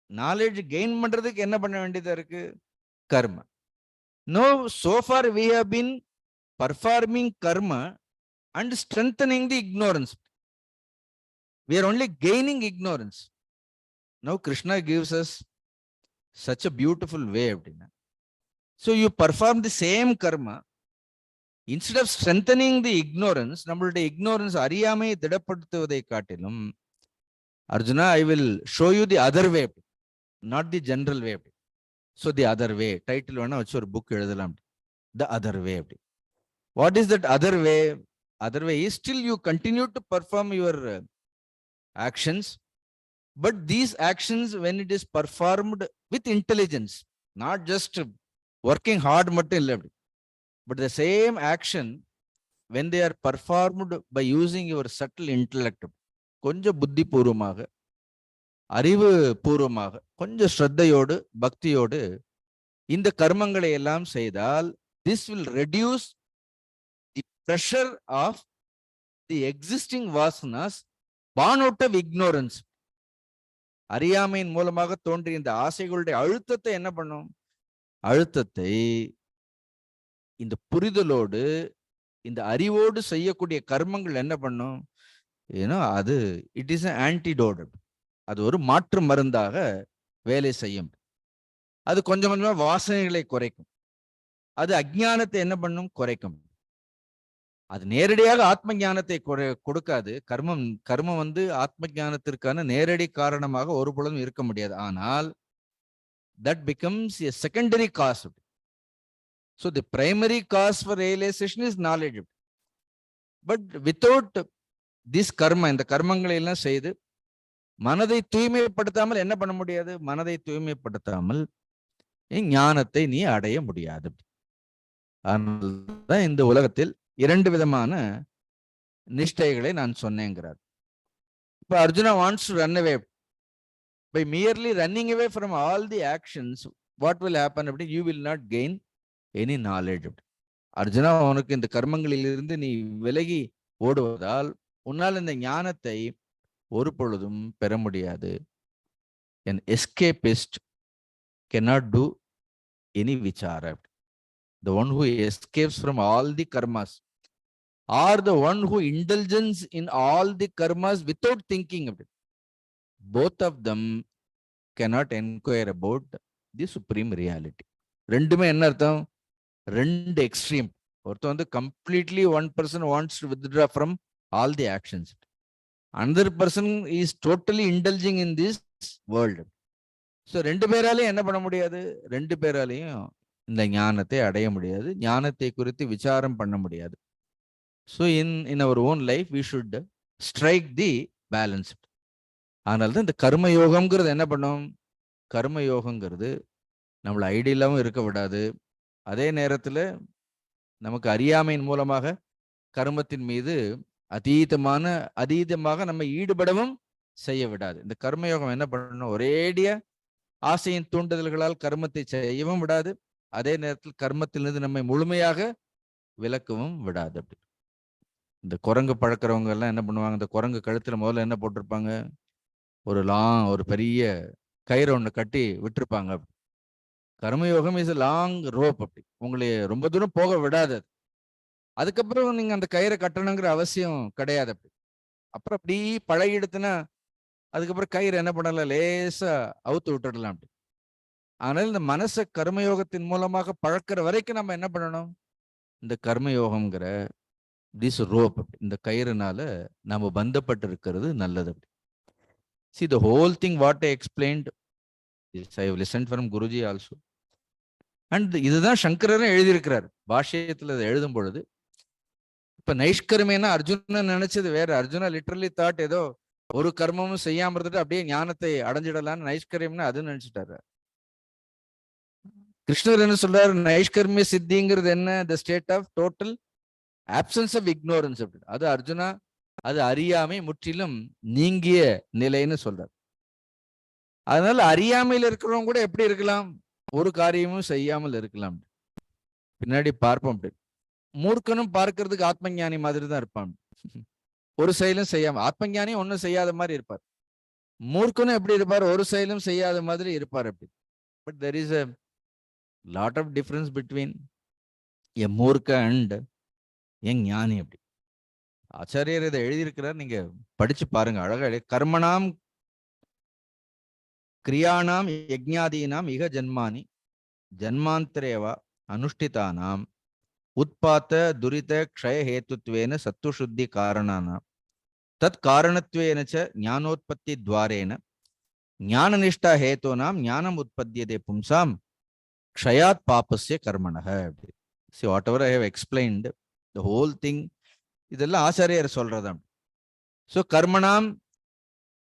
Knowledge gain பண்றதுக்கு என்ன பண்ண வேண்டியதா இருக்கு? Karma. No, so far we have been performing karma and strengthening the ignorance. We are only gaining ignorance. Now Krishna gives us such a beautiful way. So you perform the same karma. Instead of strengthening the ignorance, நம்மளுடைய ignorance அறியாமையை திடப்படுத்துவதை காட்டிலும், Arjuna, I will show you the other way, not the general way. So the other way, title வேணா வச்சு ஒரு புக் எழுதலாம். The other way. What is that other way? Other way is still you continue to perform your actions, but these actions, when it is performed with intelligence, not just working hard மட்டும் இல்லை. But the same action, when they are performed by using your subtle intellect, கொஞ்சம் புத்தி பூர்வமாக, அறிவு பூர்வமாக, கொஞ்சம் ஸ்ரத்தையோடு பக்தியோடு இந்த கர்மங்களை எல்லாம் செய்தால், this will reduce the pressure of the existing vasanas born out of ignorance. அறியாமையின் மூலமாக தோன்றிய இந்த ஆசைகளுடைய அழுத்தத்தை என்ன பண்ணும்? அழுத்தத்தை இந்த புரிதலோடு இந்த அறிவோடு செய்யக்கூடிய கர்மங்கள் என்ன பண்ணும்? ஏன்னா அது இட் இஸ் ஆன்டிடோட். அது ஒரு மாற்று மருந்தாக வேலை செய்யும். அது கொஞ்சம் கொஞ்சமா வாசனைகளை குறைக்கும். அது அஜ்ஞானத்தை என்ன பண்ணும்? குறைக்கும். அது நேரடியாக ஆத்ம ஞானத்தை கொடுக்காது. கர்மம் ஆத்ம ஞானத்திற்கான நேரடி காரணமாக ஒரு பொழுதும் இருக்க முடியாது. ஆனால் that becomes a secondary cause. So the primary cause for realization is knowledge. But without this karma, இந்த கர்மங்களை எல்லாம் செய்து மனதை தூய்மைப்படுத்தாமல் என்ன பண்ண முடியாது? மனதை தூய்மைப்படுத்தாமல் ஞானத்தை நீ அடைய முடியாது. அதனால்தான் இந்த உலகத்தில் இரண்டு விதமான நிஷ்டைகளை நான் சொன்னேங்கிறார். இப்ப Arjuna wants to run away. By merely running away from all the actions, what will happen? You will not gain any knowledge. Arjuna, உனக்கு இந்த கர்மங்களிலிருந்து நீ விலகி ஓடுவதால் உன்னால் இந்த ஞானத்தை ஒரு பொழுதும் பெற முடியாது. An escapist cannot do any vichara. The one who escapes from all the karmas, or the one who indulges in all the karmas without thinking of it. Both of them cannot inquire about the supreme reality. ரெண்டுமே என்ன அர்த்தம்? ரெண்டு எக்ஸ்ட்ரீம். ஒருத்தர் completely one person wants to withdraw from all the actions. Another person is totally indulging in this world. So ரெண்டு பேராலையும் என்ன பண்ண முடியாது? ரெண்டு பேராலையும் இந்த ஞானத்தை அடைய முடியாது. ஞானத்தை குறித்து விசாரம் பண்ண முடியாது. So in our own life we should strike the balance. அதனால்தான் இந்த கர்மயோகம்ங்கிறது என்ன பண்ணும்? கர்மயோகங்கிறது நம்மளை ஐடியலாவும் இருக்க விடாது. அதே நேரத்துல நமக்கு அறியாமையின் மூலமாக கர்மத்தின் மீது அதீதமாக நம்ம ஈடுபடவும் செய்ய விடாது. இந்த கர்மயோகம் என்ன பண்ணணும்? ஒரேடியா ஆசையின் தூண்டுதல்களால் கர்மத்தை செய்யவும் விடாது. அதே நேரத்தில் கர்மத்திலிருந்து நம்மை முழுமையாக விலக்கவும் விடாது. அப்படி இந்த குரங்கு பழக்கிறவங்க எல்லாம் என்ன பண்ணுவாங்க? இந்த குரங்கு கழுத்துல முதல்ல என்ன போட்டிருப்பாங்க? ஒரு பெரிய கயிறு ஒன்று கட்டி விட்டுருப்பாங்க. கர்மயோகம் இஸ் லாங் ரோப். அப்படி உங்களை ரொம்ப தூரம் போக விடாது. அதுக்கப்புறம் நீங்க அந்த கயிறை கட்டணுங்கிற அவசியம் கிடையாது. அப்புறம் அப்படி பழகிடுத்துனா அதுக்கப்புறம் கயிறு என்ன பண்ணலாம்? லேசா அவுத்து விட்டுடலாம். அப்படி ஆனால் இந்த மனசை கர்மயோகத்தின் மூலமாக பழக்கிற வரைக்கும் நம்ம என்ன பண்ணணும்? இந்த கர்மயோகம்ங்கிற திஸ் ரோப், இந்த கயிறுனால நம்ம பந்தப்பட்டு இருக்கிறது நல்லது. See the whole thing what I explained, I have listened from Guruji also. And இதுதான் சங்கரரும் எழுதியிருக்கிறார் பாஷ்யத்துல. அதை எழுதும் பொழுது இப்ப நைஷ்கர்மேனா அர்ஜுனன் நினைச்சது வேற. அர்ஜுனா லிட்டரலி தாட் ஏதோ ஒரு கர்மமும் செய்யாம இருந்துட்டு அப்படியே ஞானத்தை அடைஞ்சிடலான்னு நைஷ்கர்யம்னு அது நினைச்சிட்டாரு. கிருஷ்ணர் என்ன சொல்றாரு? நைஷ்கர்மிய சித்திங்கிறது என்ன? The state of total absence of ignorance. அது அர்ஜுனா, அது அறியாமை முற்றிலும் நீங்கிய நிலைன்னு சொல்றார். அதனால அறியாமையில் இருக்கிறவங்க கூட எப்படி இருக்கலாம்? ஒரு காரியமும் செய்யாமல் இருக்கலாம். பின்னாடி பார்ப்போம். அப்படி மூர்க்கனும் பார்க்கறதுக்கு ஆத்ம ஞானி மாதிரி தான் இருப்பான். ஒரு செயலும் செய்யாம. ஆத்ம ஞானி ஒன்னும் செய்யாத மாதிரி இருப்பார். மூர்க்கனும் எப்படி இருப்பார்? ஒரு செயலும் செய்யாத மாதிரி இருப்பார். அப்படி but there is a lot of difference between a மூர்க்க and a ஞானி. அப்படி ஆச்சாரியர் இதை எழுதியிருக்கிறார். நீங்க படிச்சு பாருங்க. அழகா கர்மணாம் கிரியாணாம் யஜ்ஞாதீனாம் இக ஜன்மானி ஜன்மாந்தரேவா அனுஷ்டிதானாம் உத்பாத்த துரித க்ஷய ஹேத்துத்வேன சத்துசுத்தி காரணானாம் தத் காரணத்வேன ச ஞானோத்பத்தி துவாரேன ஞானநிஷ்டா ஹேதோனாம் ஞானம் உற்பத்தியதே பும்சாம் க்ஷயாத் பாபஸ்ய கர்மணஹ. See, whatever I have explained, the whole thing, இதெல்லாம் ஆச்சாரியர் சொல்றதாம். ஸோ கர்மணாம்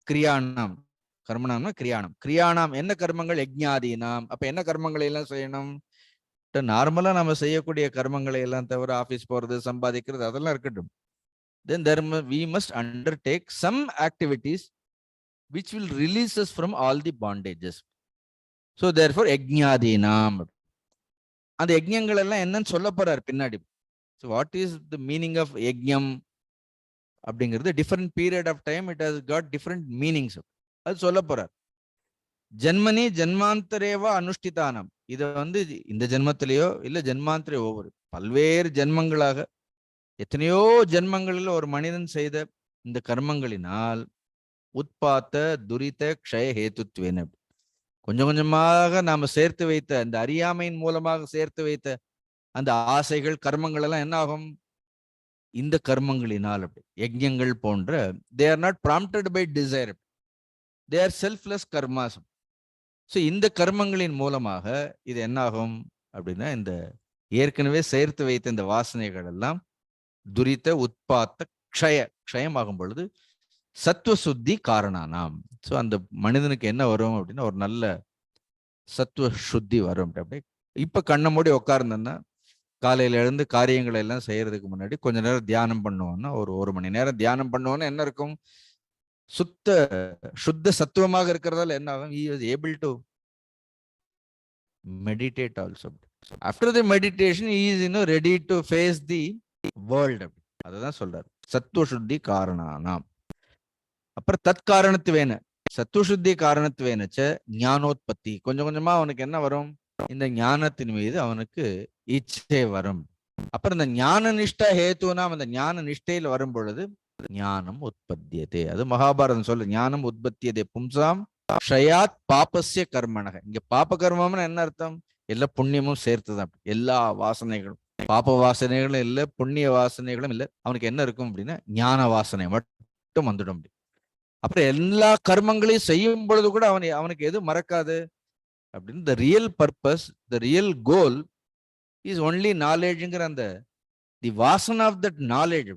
கிரியாணாம். கர்மணாம்னா கிரியாணம். கிரியாணாம் என்ன கர்மங்கள்? யஜ்ஞாதீனாம். அப்ப என்ன கர்மங்களை எல்லாம் செய்யணும்? நார்மலா நம்ம செய்யக்கூடிய கர்மங்களை எல்லாம் தவிர ஆபீஸ் போறது, சம்பாதிக்கிறது, அதெல்லாம் இருக்கட்டும். Then we must undertake some activities which will release us from all the bondages. So therefore யஜ்ஞாதீனாம். அந்த யஜ்ஞங்கள் எல்லாம் என்னன்னு சொல்ல போறார் பின்னாடி. So what is the meaning of யஜ்ஞம்? அப்படிங்கிறது different period of time it has got different meanings. அது சொல்ல போறார். ஜென்மனி ஜென்மாந்தரேவா அனுஷ்டிதானம். இதை இந்த ஜென்மத்திலேயோ இல்ல ஜென்மாந்தரே ஒவ்வொரு பல்வேறு ஜென்மங்களாக எத்தனையோ ஜென்மங்களில் ஒரு மனிதன் செய்த இந்த கர்மங்களினால் உத்பாத்த துரித க்ஷய ஹேத்துத்வேன, கொஞ்சம் கொஞ்சமாக நாம சேர்த்து வைத்த அந்த அறியாமையின் மூலமாக சேர்த்து வைத்த அந்த ஆசைகள் கர்மங்கள் எல்லாம் என்ன ஆகும்? இந்த கர்மங்களினால் அப்படி யஜ்ஞங்கள் போன்ற they are not prompted by desire, they are selfless karmas. So இந்த கர்மங்களின் மூலமாக இது என்ன ஆகும் அப்படின்னா, இந்த ஏற்கனவே சேர்த்து வைத்த இந்த வாசனைகள் எல்லாம் துரித உத்பாத்த க்ஷயமாகும் பொழுது சத்துவ சுத்தி காரணானாம். ஸோ அந்த மனிதனுக்கு என்ன வரும் அப்படின்னா, ஒரு நல்ல சத்துவ சுத்தி வரும். அப்படி இப்ப கண்ணை மூடி உட்கார்ந்தோன்னா, காலையில எழுந்து காரியங்களை எல்லாம் செய்யறதுக்கு முன்னாடி கொஞ்ச நேரம் தியானம் பண்ணுவோம்னா, ஒரு மணி நேரம் தியானம் பண்ணுவோம்னா என்ன இருக்கும்? சுத்த சத்துவமாக இருக்கிறதால என்ன ஆகும்? he was able to meditate also. After the meditation he is ready to face the world. அதுதான் சொல்றாரு, சத்துவ சுத்தி காரணானாம். அப்புறம் தற்காரணத்துவேன சத்துவ சுத்தி காரணத்துவேனச்ச ஞானோத்பத்தி. கொஞ்சம் கொஞ்சமா அவனுக்கு என்ன வரும்? இந்த ஞானத்தின் மீது அவனுக்கு இச்சை வரும். அப்புறம் இந்த ஞான நிஷ்டா ஹேத்துனா அந்த ஞான நிஷ்டையில் வரும் பொழுது ஞானம் உற்பத்தியதே. அது மகாபாரதம் சொல்லு, ஞானம் உற்பத்தியதே பும்சாம் ஷயாத் பாபஸ்ய கர்மணக. இங்க பாப கர்மம்னு என்ன அர்த்தம்? எல்லா புண்ணியமும் சேர்த்துதான். எல்லா வாசனைகளும், பாப வாசனைகளும் இல்ல, புண்ணிய வாசனைகளும் இல்ல, அவனுக்கு என்ன இருக்கும் அப்படின்னா ஞான வாசனை மட்டும் வந்துடும். அப்புறம் எல்லா கர்மங்களையும் செய்யும் பொழுது கூட அவனுக்கு எது மறக்காது அப்படின்னு, the real purpose, the real goal is only knowledgeங்கிற அந்த தி வாசனை ஆஃப் தட் நாலேஜ்.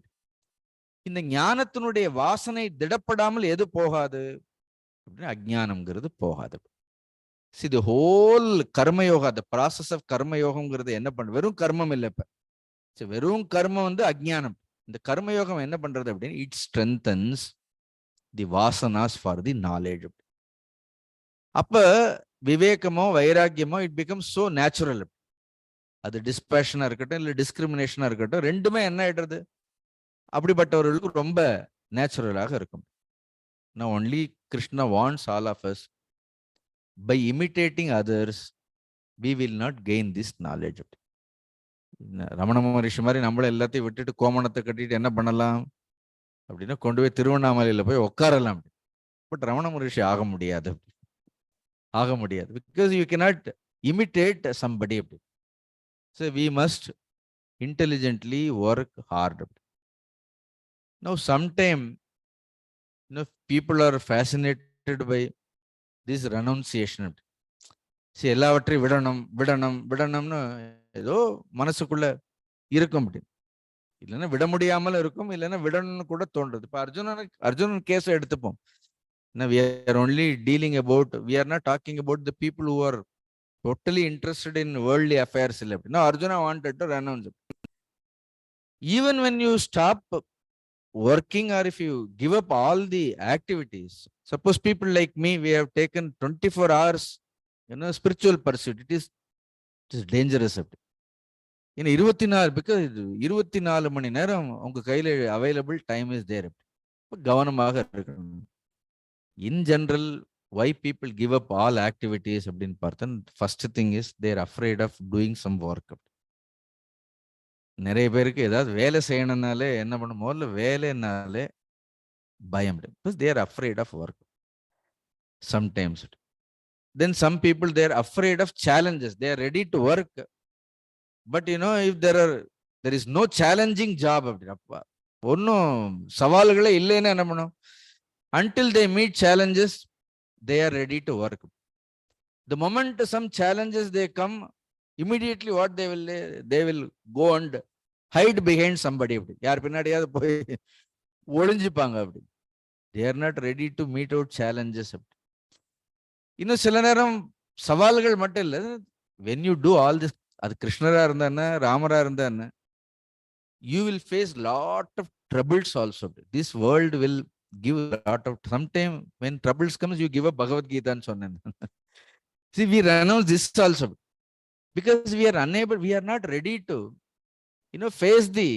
இந்த ஞானத்தினுடைய வாசனை திடப்படாமல் எது போகாது அப்படின்னு, அஜ்ஞானம்ங்கிறது போகாது. See, the whole karma yoga, the process of கர்மயோகம்ங்கிறது என்ன பண்ண, வெறும் கர்மம் இல்லை. இப்ப வெறும் கர்மம் அஜ்ஞானம். இந்த கர்மயோகம் என்ன பண்றது அப்படின்னு, it strengthens the vasanas for the knowledge. அப்ப விவேகமோ வைராக்கியமோ இட் பிகம் சோ நேச்சுரல். அது டிஸ்பேஷனா இருக்கட்டும் இல்ல டிஸ்கிரிமினேஷனா இருக்கட்டும், ரெண்டுமே என்ன ஆயிடுறது? அப்படிப்பட்டவர்களுக்கு ரொம்ப நேச்சுரலாக இருக்கும். Now only Krishna wants all of us, by imitating others we will not gain this knowledge. Ramana மகரிஷி மாதிரி நம்மள எல்லாத்தையும் விட்டுட்டு கோமணத்தை கட்டிட்டு என்ன பண்ணலாம் அப்படின்னா, கொண்டு போய் திருவண்ணாமலையில போய் உட்காரலாம். பட் ரமண மகரிஷி ஆக முடியாது. because you cannot imitate somebody. So we must intelligently work hard. Now sometime people are fascinated by this renunciation. See, எல்லாவற்றையும் விடணும் விடணும் விடணும்னு ஏதோ மனசுக்குள்ள இருக்கும். இல்லைன்னா விட முடியாமல் இருக்கும், இல்லைன்னா விடணும்னு கூட தோன்றது. இப்ப அர்ஜுனன் கேஸை எடுத்துப்போம். Now we are only dealing about, we are not talking about the people who are totally interested in worldly affairs. Now Arjuna wanted to renounce. Even when you stop working, or if you give up all the activities, suppose people like me, we have taken 24 hours spiritual pursuit, it is dangerous. 24, because 24 மணி நேரம் உங்க கையில available time is there. கவனமாக இருக்கணும். In general, why people give up all activities அப்படின்னு பார்த்தா, first thing is they are afraid of doing some work. நிறைய பேருக்கு ஏதாவது வேலை செய்யணும்னாலே என்ன பண்ணும், முதல்ல வேலைனாலே பயம். because they are afraid of work sometimes. Then some people, they are afraid of challenges. They are ready to work, but if there is no challenging job அப்படின்னா, ஒன்னும் சவால்களே இல்லைன்னா என்ன பண்ணும், until they meet challenges they are ready to work. The moment some challenges they come, immediately what they will go and hide behind somebody. யார் பின்னாடியாவது போய் ஒளிஞ்சிப்பாங்க. they are not ready to meet out challenges. இன்னும் சில நேரம் சவால்கள் மட்டும் இல்லை, when you do all this, அது கிருஷ்ணரா இருந்தா என்ன, ராமரா இருந்தா என்ன, you will face lot of troubles also. This world will give a lot of, sometime when troubles comes, you give up Bhagavad Gita and சொன்னேன். See, we renounce this also because we are unable, we are not ready to face the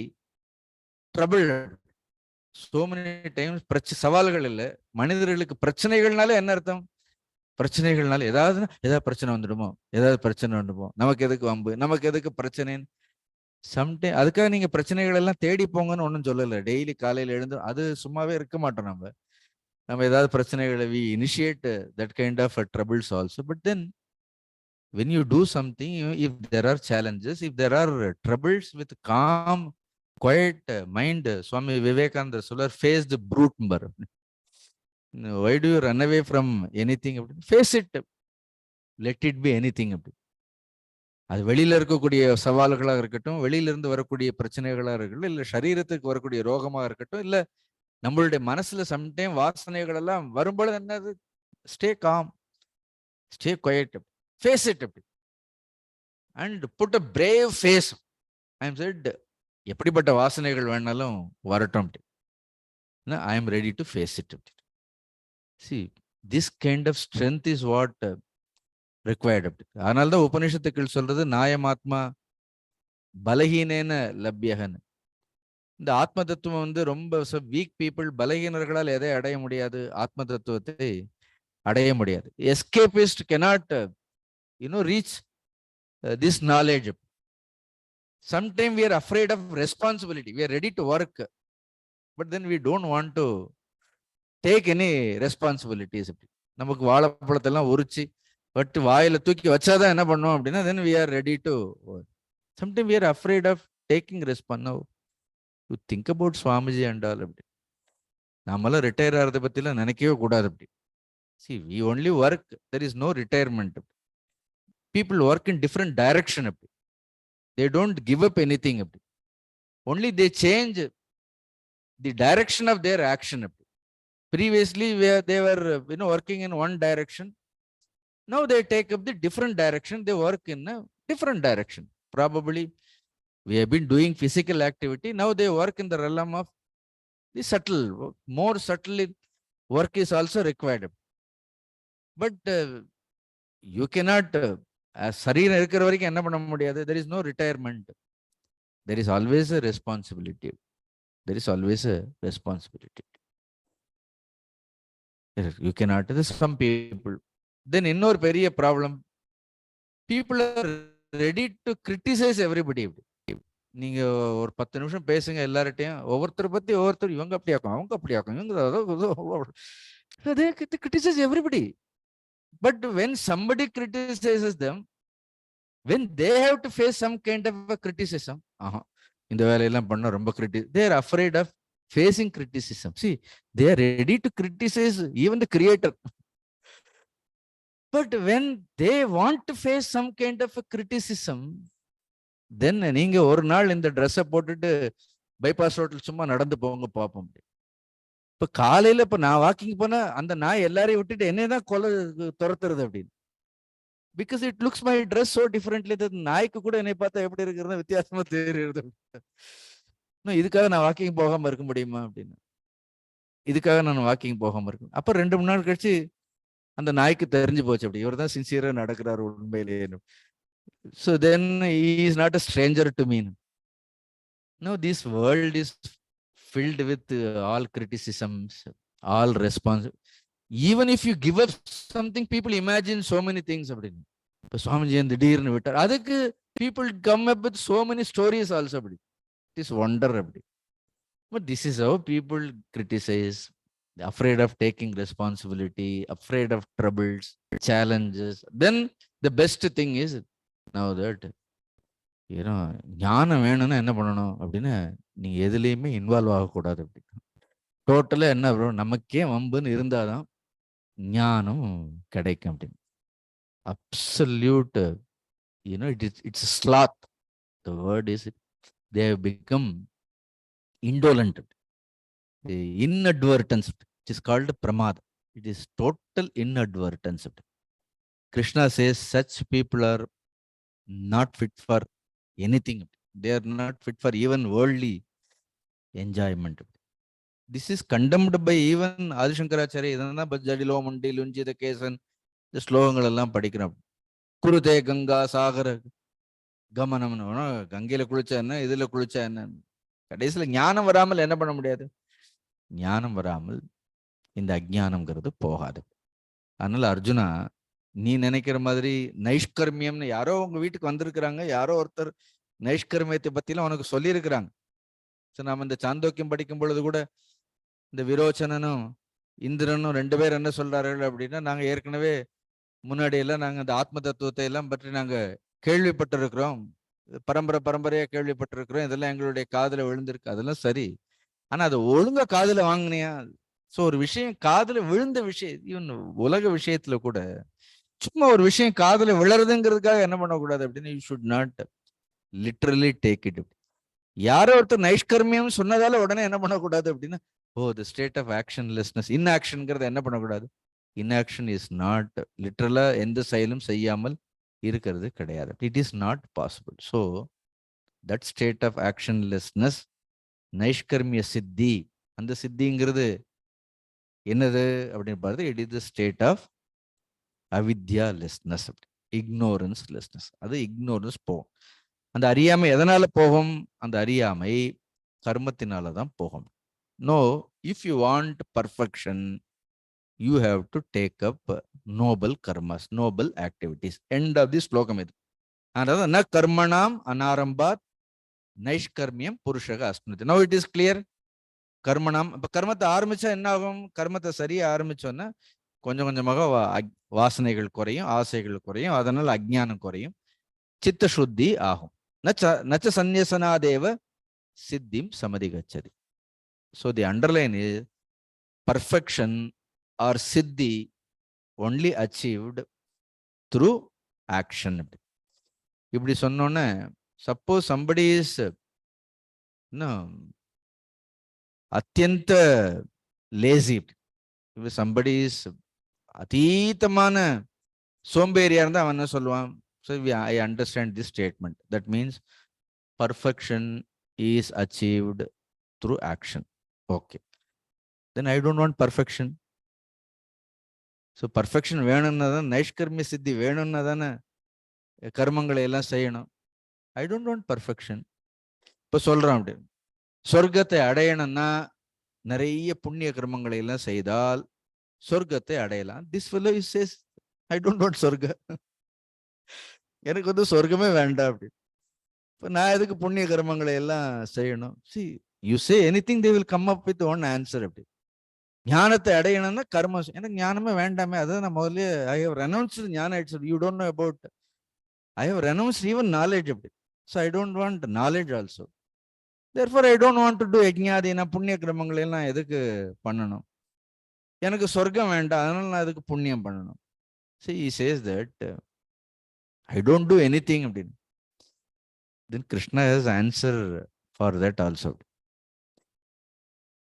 trouble. So many times சவால்கள் இல்லை, மனிதர்களுக்கு பிரச்சனைகள்னால என்ன அர்த்தம்? பிரச்சனைகள்னால ஏதாவது பிரச்சனை வந்துடுமோ, ஏதாவது பிரச்சனை வந்துடுமோ, நமக்கு எதுக்கு வம்பு, நமக்கு எதுக்கு பிரச்சனைன்னு. சம்டைம் அதுக்காக நீங்க பிரச்சனைகள் எல்லாம் தேடி போங்கன்னு ஒன்றும் சொல்லலை. டெய்லி காலையில் எழுந்து அது சும்மாவே இருக்க மாட்டோம். நம்ம ஏதாவது பிரச்சனைகளை we initiate that kind of troubles also. But then when you do something, if there are challenges, if there are troubles, with calm, quiet mind, Swami Vivekananda சொல்றார், face the brute bar. Why do you run away from anything? Face it, let it be anything. அது வெளியில இருக்கக்கூடிய சவால்களாக இருக்கட்டும், வெளியிலிருந்து வரக்கூடிய பிரச்சனைகளாக இருக்கட்டும், இல்ல சரீரத்துக்கு வரக்கூடிய ரோகமாக இருக்கட்டும், இல்ல நம்மளுடைய மனசுல சம்டைம் வாசனைகள் எல்லாம் வரும்பொழுது என்னது? Stay calm, stay quiet, face it and put a brave face. I am set, எப்படிப்பட்ட வாசனைகள் வேணாலும் வரட்டும், I am ready to face it. See, this kind of strength is what required. அதனால தான் உபநிஷத்துக்கள் சொல்றது நாயமாத்மா பலஹீனேன லப்யகன். இந்த ஆத்ம தத்துவம் வந்து ரொம்ப வீக் பீப்புள், பலகீனர்களால் எதை அடைய முடியாது? ஆத்ம தத்துவத்தை அடைய முடியாது. Escapist cannot reach this knowledge. Sometimes we are afraid of responsibility. We are ready to work, but then we don't want to take any responsibilities. நமக்கு வாழைப்பழத்தெல்லாம் உரிச்சு பட்டு வாயில தூக்கி வச்சாதான் என்ன பண்ணோம் அப்படின்னா, then we are ready to work. Sometimes we are afraid of taking responsibility. You think about Swamiji and all. நாமெல்லாம் ரிட்டையர் ஆகிறத பத்திலாம் நினைக்கவே கூடாது. See, we only work. There is no retirement. People work in different direction. They don't give up anything. Only they change the direction of their action. Previously, they were working in one direction. Now they take up the different direction. They work in a different direction. Probably we have been doing physical activity. Now they work in the realm of the subtle. More subtly, work is also required. But you cannot, சரீரம் இருக்கிற வரைக்கும் என்ன பண்ண முடியாது? There is no retirement. There is always a responsibility. There is always a responsibility. You cannot. There's some people. Then இன்னொரு பெரிய problem, people are ready to criticize everybody. நீங்க ஒரு 10 நிமிஷம் பேசுங்க எல்லார்ட்டையும், ஒவ்வொருத்தரை பத்தி ஒவ்வொருத்தர் இவங்க அப்படியாக்கும், அவங்க அப்படியாக்கும், இவங்க they criticize everybody. But when somebody criticizes them, when they have to face some kind of a criticism, இந்த வேலையெல்லாம் பண்ண ரொம்ப they are afraid of facing criticism. See, they are ready to criticize even the creator. But when they want to face some kind of a criticism, then நீங்க ஒரு நாள் இந்த ட்ரெஸ்ஸை போட்டுட்டு பைபாஸ் ரோட்டில் சும்மா நடந்து போங்க பார்ப்போம். இப்ப காலையில இப்ப நான் வாக்கிங் போனா அந்த நாய் எல்லாரையும் விட்டுட்டு என்னதான் துரத்துறது அப்படின்னு. Because it looks my dress so differently. நாய்க்கு கூட என்னை பார்த்தா எப்படி இருக்கிறது வித்தியாசமா தெரியுது. இதுக்காக நான் வாக்கிங் போகாம இருக்க முடியுமா அப்படின்னு. இதுக்காக நான் வாக்கிங் போகாம இருக்கேன். அப்ப 2 3 நாள் கழிச்சு அந்த நாய்க்கு தெரிஞ்சு போச்சு, அப்படி இவர் தான் சின்சியரா நடக்கிறார் உண்மையிலேயே. So then he is not a stranger to me. No, this world is filled with all criticisms, all response. Even if you give up something, people imagine so many things. இப்போ சுவாமிஜி திடீர்னு விட்டார், அதுக்கு people come up with so many stories also. It is wonder. But this is how people criticize, afraid of taking responsibility, afraid of troubles, challenges. Then the best thing is now that ஞானம் வேணும்னா என்ன பண்ணணும் அப்படின்னா, நீங்க எதுலையுமே இன்வால்வ் ஆகக்கூடாது. டோட்டலா என்ன நமக்கே வம்புன்னு இருந்தாதான் ஞானம் கிடைக்கும் அப்படின்னு. Absolute it's sloth. The word is, they have become indolent. The inadvertence, it is called pramada. It is total inadvertence. Krishna says such people are not fit for anything. They are not fit for even worldly enjoyment. This is condemned by even Adi Shankaracharya. இதெல்லாம் ஜடிலோ மண்டி லுஞ்சித கேசன் இந்த ஸ்லோகங்கள் எல்லாம் படிக்கிறோம். குருதே கங்கா சாகர கமனம்னு, கங்கையில குளிச்சா என்ன, இதுல குளிச்சா என்ன, கடைசியில ஞானம் வராமல் என்ன பண்ண முடியாது? ஞானம் வராமல் இந்த அஜ்ஞானம்ங்கிறது போகாது. அதனால அர்ஜுனா, நீ நினைக்கிற மாதிரி நைஷ்கர்மியம்னு யாரோ உங்க வீட்டுக்கு வந்திருக்கிறாங்க, யாரோ ஒருத்தர் நைஷ்கர்மியத்தை பத்திலாம் உனக்கு சொல்லியிருக்கிறாங்க. ஸோ நாம இந்த சாந்தோக்கியம் படிக்கும் பொழுது கூட இந்த விரோச்சனனும் இந்திரனும் 2 பேர் என்ன சொல்றார்கள் அப்படின்னா, நாங்க ஏற்கனவே முன்னாடி எல்லாம் நாங்க இந்த ஆத்ம தத்துவத்தை எல்லாம் பற்றி நாங்க கேள்விப்பட்டிருக்கிறோம், பரம்பரையா கேள்விப்பட்டிருக்கிறோம், இதெல்லாம் எங்களுடைய காதுல விழுந்திருக்கு. அதெல்லாம் சரி, ஆனா அதை ஒழுங்கா காதுல வாங்கினியா? ஸோ ஒரு விஷயம் காதுல விழுந்த விஷயம், ஈவன் உலக விஷயத்துல கூட சும்மா ஒரு விஷயம் காதுல விழறதுங்கிறதுக்காக என்ன பண்ணக்கூடாது அப்படின்னா, you should not literally take it. யாரோ ஒருத்தர் நைஷ்கர்மியம் சொன்னதால உடனே என்ன பண்ணக்கூடாது அப்படின்னா, த ஸ்டேட் ஆஃப் ஆக்ஷன்லெஸ்னஸ், இன்ஆக்ஷன்ங்கிறத என்ன பண்ணக்கூடாது. இன்ஆக்ஷன் இஸ் நாட் லிட்டரலா எந்த செயலும் செய்யாமல் இருக்கிறது கிடையாது. It is not possible. So that state of actionlessness நைஷ்கர்மிய சித்தி. அந்த சித்திங்கிறது என்னது அப்படின்னு பார்த்து, it is the state of அவித்யாலெஸ்னஸ், இக்னோரன்ஸ் லெஸ்னஸ். அது இக்னோரன்ஸ் போகும். அந்த அறியாமை எதனால போகும்? அந்த அறியாமை கர்மத்தினால தான் போகும். No, if you want perfection, you have to take up noble karmas, noble activities. End of the slokam இது. அதாவது ந கர்மணாம் அனாரம்பாத் நைஷ்கர்மியம் புருஷக அஸ்னுதே. No it is clear. கர்மணாம், இப்ப கர்மத்தை ஆரம்பிச்சா என்ன ஆகும்? கர்மத்தை சரியா ஆரம்பிச்சோன்னா கொஞ்சம் கொஞ்சமாக வாசனைகள் குறையும், ஆசைகள் குறையும், அதனால் அஜ்ஞானம் குறையும், சித்த சுத்தி ஆகும். நச்ச சந்நியசனாதேவ சித்திம் சமதிகச்சதி. So the underline is perfection or siddhi only achieved through action. இப்படி சொன்னோன்னே, சப்போஸ் சம்படி இஸ் அத்தியந்த லேசி, இப்ப சம்படி இஸ் அதீதமான சோம்பேறியா இருந்தா அவன் என்ன சொல்லுவான்? So I understand this statement. That means perfection is achieved through action. Okay. Then I don't want perfection. So perfection வேணும்னா தான், நைஷ்கர்மிய சித்தி வேணும்னா தானே கர்மங்களை எல்லாம் செய்யணும். I don't want perfection. இப்போ சொல்றான் அப்படி, சொர்க்கத்தை அடையணும்னா நிறைய புண்ணிய கர்மங்களை எல்லாம் செய்தால் சொர்க்கத்தை அடையலாம். This fellow says, I don't want சொர்க்க, எனக்கு வந்து சொர்க்கமே வேண்டாம் அப்படி. இப்போ நான் எதுக்கு புண்ணிய கர்மங்களை எல்லாம் செய்யணும்? See, you say anything, they will come up with one answer. அப்படி ஞானத்தை அடையணும்னா கர்மம், எனக்கு ஞானமே வேண்டாமே, அதான் நான் முதல்ல ஐ have renounced jnana. It's you don't know about, I have renounced even knowledge அப்படி. So I don't want knowledge also. Therefore I don't want to do யஜ்ஞாதி. நான் புண்ணிய கிரமங்களை எல்லாம் எதுக்கு பண்ணணும்? எனக்கு சொர்க்கம் வேண்டாம், அதனால நான் எதுக்கு புண்ணியம் பண்ணணும்? See, he says that I don't do anything அப்படின்னு. Then Krishna has answer for that also.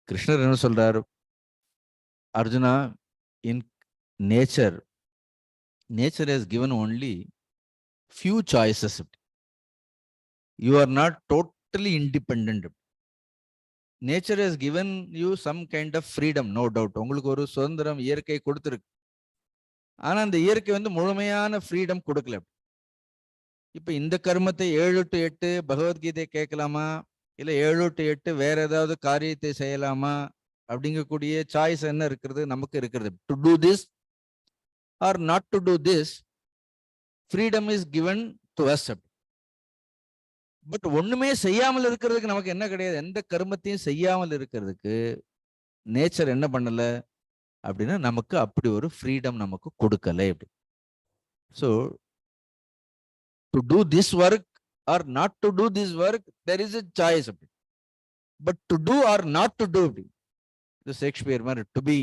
கிருஷ்ணர் என்ன சொல்றாரு? Arjuna, in nature has given only few choices. You are not totally independent. Nature has given you some kind of freedom, no doubt. உங்களுக்கு ஒரு சுதந்திரம் இயற்கை கொடுத்திருக்கு. ஆனா அந்த இயற்கை வந்து முழுமையான ஃப்ரீடம் கொடுக்கல. இப்ப இந்த கர்மத்தை 7 to 8 பகவத்கீதை கேட்கலாமா, இல்ல 7 to 8 வேற ஏதாவது காரியத்தை செய்யலாமா அப்படிங்கக்கூடிய சாய்ஸ் என்ன இருக்கிறது? நமக்கு இருக்கிறது. To do this or not to do this, freedom is given to us. But ஒண்ணுமே செய்யாமல் இருக்கிறதுக்கு நமக்கு என்ன கிடையாது. எந்த கர்மத்தையும் செய்யாமல் இருக்கிறதுக்கு நேச்சர் என்ன பண்ணல அப்படின்னா, நமக்கு அப்படி ஒரு ஃப்ரீடம் நமக்கு கொடுக்கல. So to do this work or not to do this work, there is a choice. But to do or not to do, அப்படி இது ஷேக்ஸ்பியர் மாதிரி to be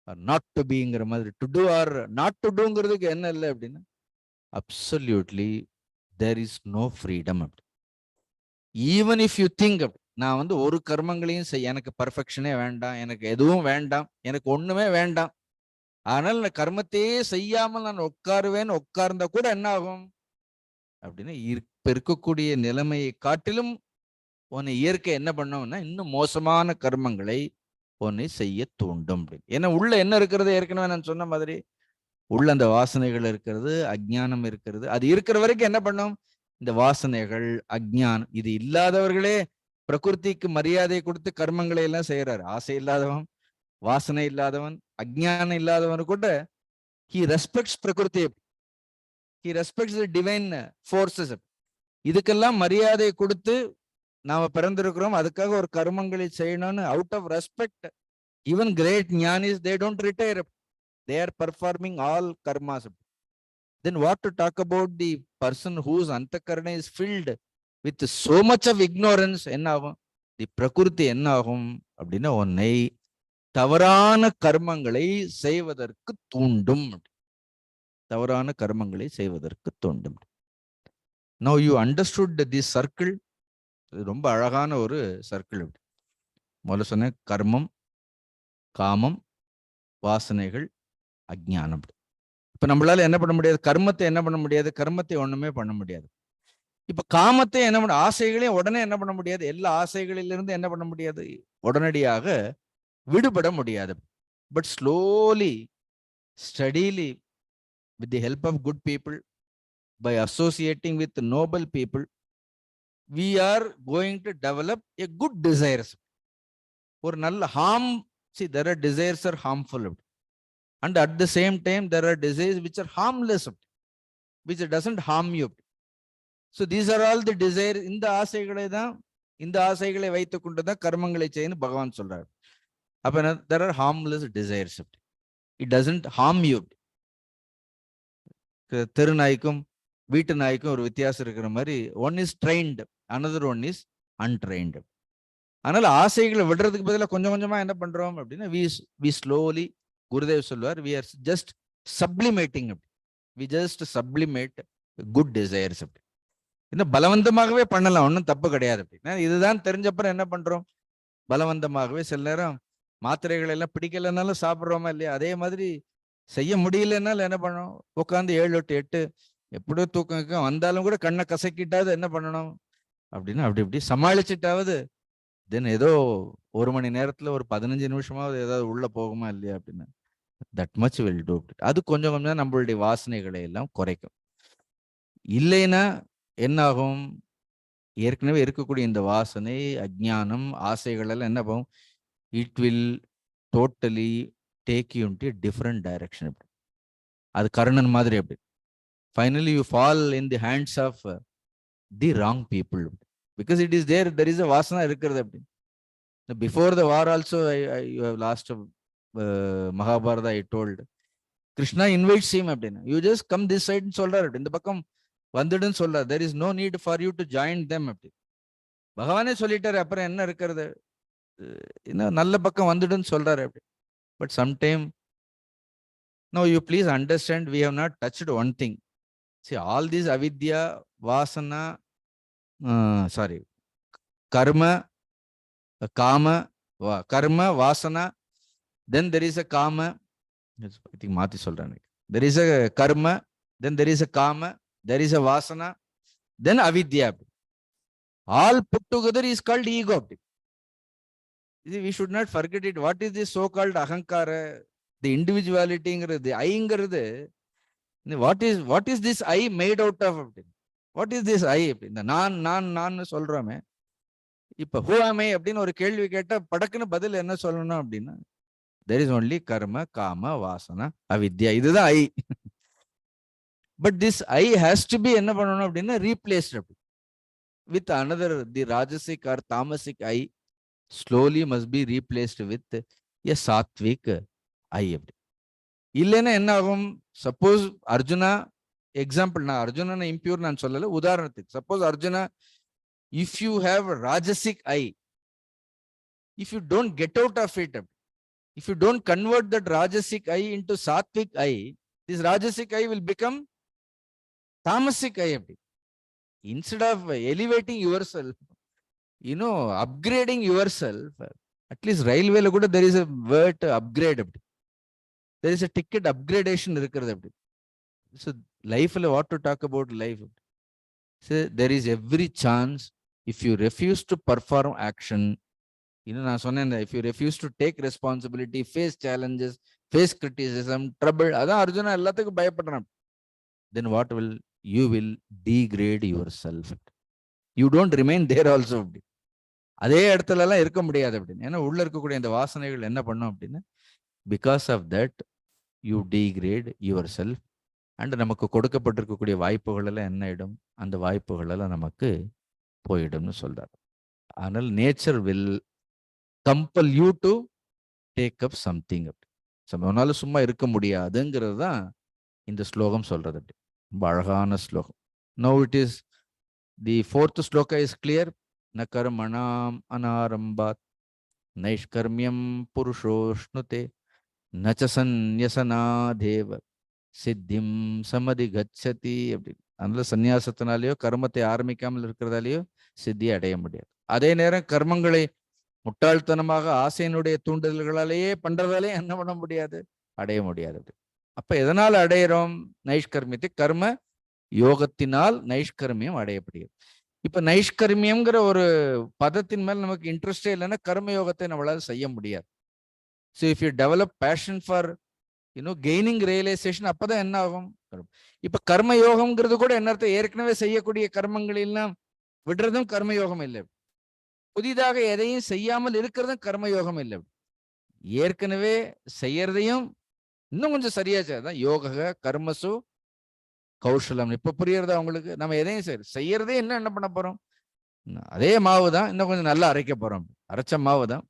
or not to பிங்கிற மாதிரி, to do or not to டூங்கிறதுக்கு என்ன இல்லை அப்படின்னா, absolutely there is no freedom. அப்படி ஈவன் இஃப் யூ திங்க், நான் வந்து ஒரு கர்மங்களையும் செய்ய, எனக்கு பர்ஃபெக்ஷனே வேண்டாம், எனக்கு எதுவும் வேண்டாம், எனக்கு ஒண்ணுமே வேண்டாம், ஆனால் நான் கர்மத்தையே செய்யாமல் நான் உட்காருவேன்னு உட்கார்ந்தா கூட என்ன ஆகும் அப்படின்னு, இப்ப இருக்கக்கூடிய நிலைமையை காட்டிலும் உன்னை இயற்கை என்ன பண்ணோம்னா இன்னும் மோசமான கர்மங்களை உன்னை செய்ய தூண்டும். ஏன்னா உள்ள என்ன இருக்கிறது? ஏற்கனவே நான் சொன்ன மாதிரி உள்ள அந்த வாசனைகள் இருக்கிறது, அஜ்ஞானம் இருக்கிறது. அது இருக்கிற வரைக்கும் என்ன பண்ணும்? இந்த வாசனைகள், அஜ்ஞானம் இது இல்லாதவர்களே பிரகிருதிக்கு மரியாதை கொடுத்து கர்மங்களை எல்லாம் செய்யறாரு. ஆசை இல்லாதவன், வாசனை இல்லாதவன், அஜ்ஞானம் இல்லாதவன் கூட he respects பிரகிருதி, he respects the divine forces. இதுக்கெல்லாம் மரியாதை கொடுத்து நாம பிறந்திருக்கிறோம், அதுக்காக ஒரு கர்மங்களை செய்யணும்னு out of respect. Even great jnanis they don't retire, they are performing all karmas. Then what to talk about the person whose antakarana is filled with so much of ignorance? என்ன ஆகும்? தி பிரகிருதி என்ன ஆகும் அப்படின்னா உன்னை தவறான கர்மங்களை செய்வதற்கு தூண்டும். தவறான கர்மங்களை செய்வதற்கு தூண்டும். Now you understood this circle. ரொம்ப அழகான ஒரு சர்க்கிள். முதல்ல சொன்ன கர்மம், காமம், வாசனைகள், அஜ்ஞானம். இப்ப நம்மளால என்ன பண்ண முடியாது? கர்மத்தை என்ன பண்ண முடியாது? கர்மத்தை ஒண்ணுமே பண்ண முடியாது. இப்ப காமத்தை என்ன பண்ண, ஆசைகளையும் உடனே என்ன பண்ண முடியாது? எல்லா ஆசைகளிலிருந்து என்ன பண்ண முடியாது? உடனடியாக விடுபட முடியாது. But slowly, steadily, with the help of good people, by associating with noble people, we are going to develop a good desires. ஒரு நல்ல harm, see there are desires are harmful, and at the same time there are desires which are harmless, which doesn't harm you. So these are all the desires. இந்த ஆசைகளை தான், இந்த ஆசைகளை வைத்துக் கொண்டு தான் கர்மங்களை செய்யணும் பகவான் சொல்றார். அப்ப there are harmless desires, it doesn't harm you. தெரு நாய்க்கும் வீட்டு நாய்க்கும் ஒரு வித்தியாசம் இருக்கிற மாதிரி, one is trained, another one is untrained. அதனால ஆசைகளை விடுறதுக்கு பதிலாக கொஞ்சம் கொஞ்சமா என்ன பண்றோம் அப்படின்னா, we slowly, குருதேவ் சொல்வார், we are just sublimating, we just sublimate good desires. இன்னும் பலவந்தமாகவே பண்ணலாம், ஒன்றும் தப்பு கிடையாது. அப்படின்னா இதுதான் தெரிஞ்சப்பறம் என்ன பண்றோம்? பலவந்தமாகவே சில நேரம் மாத்திரைகள் எல்லாம் பிடிக்கலனாலும் சாப்பிட்றோமா இல்லையா? அதே மாதிரி செய்ய முடியலன்னாலும் என்ன பண்ணணும்? உட்காந்து 7 to 8 எப்படியோ தூக்கம் வந்தாலும் கூட கண்ணை கசக்கிட்டாவது என்ன பண்ணணும் அப்படின்னா அப்படி இப்படி சமாளிச்சுட்டாவது தென் ஏதோ 1 மணி நேரத்துல ஒரு 15 நிமிஷமாவது ஏதாவது உள்ள போகுமா இல்லையா அப்படின்னா தட் மச் வில் டூ. அது கொஞ்சம் கொஞ்சம் நம்மளுடைய வாசனைகளை எல்லாம் குறைக்கும். இல்லைன்னா என்ன ஆகும்? ஏற்கனவே இருக்கக்கூடிய இந்த வாசனை, அஜ்ஞானம், ஆசைகள் எல்லாம் என்ன ஆகும்? It will totally take you into different direction. அது கர்ணன் மாதிரி. அப்படி finally you fall in the hands of the wrong people, because it is there is a vasana irukkiradhu. Apdi before the war also you have lost Mahabharata. I told Krishna invites him, அப்படினா you just come this side ன்னு சொல்றாரு. இந்த பக்கம் வந்துடுன்னு சொல்றாரு. there is no need for you to join them. அப்படி பகவானே சொல்லிட்டாரு. அப்புறம் என்ன இருக்கிறது? இன்னும் நல்ல பக்கம் வந்துடுன்னு சொல்றாரு. அப்படி but sometime now you please understand, we have not touched one thing. See, all these avidya, vasana, karma, kama, karma, vasana, then there is a kama. I think Mati solran. There is a karma, then there is a kama, there is a vasana, then avidya. All put together is called ego. See, we should not forget it. What is this so-called ahankara, the individuality, the I-ங்கிறது? What is this I made out of? What is this I? இந்த நான் சொல்றோமே, இப்ப who am I அப்படின்னு ஒரு கேள்வி கேட்டா படக்குன்னு பதில் என்ன சொல்லணும் அப்படின்னா, there is only karma, kama, vasana, avidya. இதுதான் I. But this I has to be என்ன பண்ணணும் அப்படின்னா replaced with another, the rajasic or tamasic I slowly must be replaced with a sattvic I. இல்லைன்னா என்ன ஆகும்? சப்போஸ் அர்ஜுனா, எக்ஸாம்பிள், நான் அர்ஜுனனை இம்பியூர் நான் சொல்லல, உதாரணத்துக்கு suppose Arjuna, if you have rajasic I, if you don't get out of it, if you don't convert that rajasic I into sattvic I, this rajasic I will become tamasic I. அப்படி instead of elevating yourself, you know upgrading yourself, at least ரயில்வேல கூட there is a word to upgrade. அப்படி there is a ticket upgradation இருக்கிறது. அப்படி so life la what to talk about life. So there is every chance, if you refuse to perform action, நான் சொன்னேன், if you refuse to take responsibility, face challenges, face criticism, trouble, அதான் அர்ஜுனா எல்லாத்துக்கும் பயப்படுறான். then what will you will degrade yourself. You don't remain there also. அதே இடத்துல எல்லாம் இருக்க முடியாது அப்படின்னு. ஏன்னா உள்ள இருக்கக்கூடிய இந்த வாசனைகள் என்ன பண்ணும் அப்படின்னா, because of that you degrade yourself. And நமக்கு கொடுக்கப்பட்டிருக்கக்கூடிய வாய்ப்புகள் எல்லாம் என்ன ஆயிடும், அந்த வாய்ப்புகள் எல்லாம் நமக்கு போயிடும்னு சொல்றாரு. ஆனால் nature will compel you to take up something. உன்னால சும்மா இருக்க முடியாதுங்கிறது தான் இந்த ஸ்லோகம் சொல்றது. அப்படி ரொம்ப அழகான ஸ்லோகம். No it is the fourth shloka is clear. ந கர்மணாம் அனாரம்பாத் நைஷ்கர்மியம் புருஷோ śhnute நச்ச சந்நியசனாதேவ சித்திம் சமதிகச்சதி. அப்படி அதனால சந்நியாசத்தினாலேயோ கர்மத்தை ஆரம்பிக்காமல் இருக்கிறதாலேயோ சித்தியை அடைய முடியாது. அதே நேரம் கர்மங்களை முட்டாள்தனமாக ஆசையினுடைய தூண்டுதல்களாலேயே பண்றதாலே என்ன பண்ண முடியாது, அடைய முடியாது. அப்ப எதனால் அடையிறோம் நைஷ்கர்மியத்தை? கர்ம யோகத்தினால் நைஷ்கர்மியம் அடையப்படுகிறது. இப்ப நைஷ்கர்மியம்ங்கிற ஒரு பதத்தின் மேல் நமக்கு இன்ட்ரெஸ்டே இல்லைன்னா கர்ம யோகத்தை நம்மளால செய்ய முடியாது. So if you develop passion for gaining realisation, அப்பதான் என்ன ஆகும்? இப்ப கர்ம யோகம்ங்கிறது கூட என்ன அர்த்தம்? ஏற்கனவே செய்யக்கூடிய கர்மங்களெல்லாம் விடுறதும் கர்மயோகம் இல்லை. புதிதாக எதையும் செய்யாமல் இருக்கிறதும் கர்மயோகம் இல்லை. ஏற்கனவே செய்யறதையும் இன்னும் கொஞ்சம் சரியா செய்யறதான் யோக கர்மசு கௌஷலம். இப்ப புரியறதா உங்களுக்கு? நம்ம எதையும் செய்யறதே என்ன பண்ண போறோம்? அதே மாவு தான், இன்னும் கொஞ்சம் நல்லா அரைக்க போறோம். அரைச்ச மாவு தான்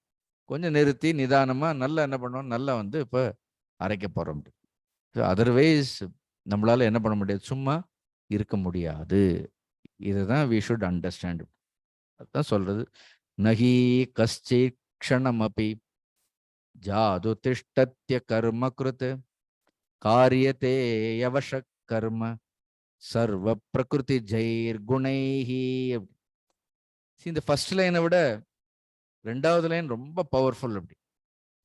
கொஞ்சம் நிறுத்தி நிதானமா நல்லா என்ன பண்ணோம், நல்லா இப்ப அரைக்க போறோம். அதர்வைஸ் நம்மளால என்ன பண்ண முடியாது, சும்மா இருக்க முடியாது. இதுதான் வி ஷுட் அண்டர்ஸ்டாண்ட். அதுதான் சொல்றது. நஹி கஷ்சித் க்ஷணமபி ஜாது tiṣhṭhatyakarma-kṛit காரியதே யவஷ கர்ம சர்வ பிரகிருதி ஜெயிர் குணைஹி. இந்த ஃபர்ஸ்ட் லைனை விட ரெண்டாவது லைன் ரொம்ப பவர்ஃபுல். அப்படி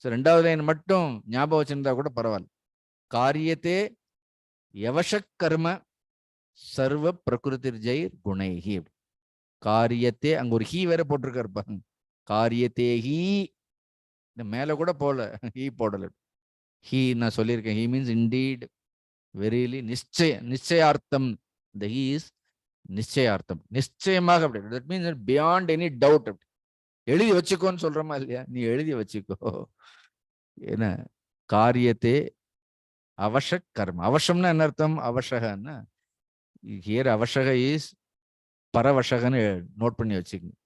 ரெண்டாவது லைன் மட்டும் ஞாபகம் வச்சிருந்தா கூட பரவாயில்ல. காரியத்தே யவஷ கர்ம சர்வ பிரகிருதி ஜெயிர் குணைஹி. காரியத்தே, அங்க ஒரு ஹீ வேற போட்டிருக்காரு பாருங்க. காரியத்தே ஹீ, இந்த மேல கூட போல, ஹீ போடல. ஹீ நான் சொல்லியிருக்கேன். ஹீ மீன்ஸ் இன்டீட், வெரிலி, நிச்சயார்த்தம். இந்த ஹீ இஸ் நிச்சயார்த்தம், நிச்சயமாக. அப்படி that means beyond any doubt. அப்படி எழுதி வச்சுக்கோன்னு சொல்றோமா இல்லையா? நீ எழுதி வச்சுக்கோ. என்ன காரியத்தே அவஷ கர்ம. அவசம்னா என்ன அர்த்தம்? அவசகன்னா ஹியர் அவசக இஸ் பரவசகன்னு நோட் பண்ணி வச்சுக்கோங்க.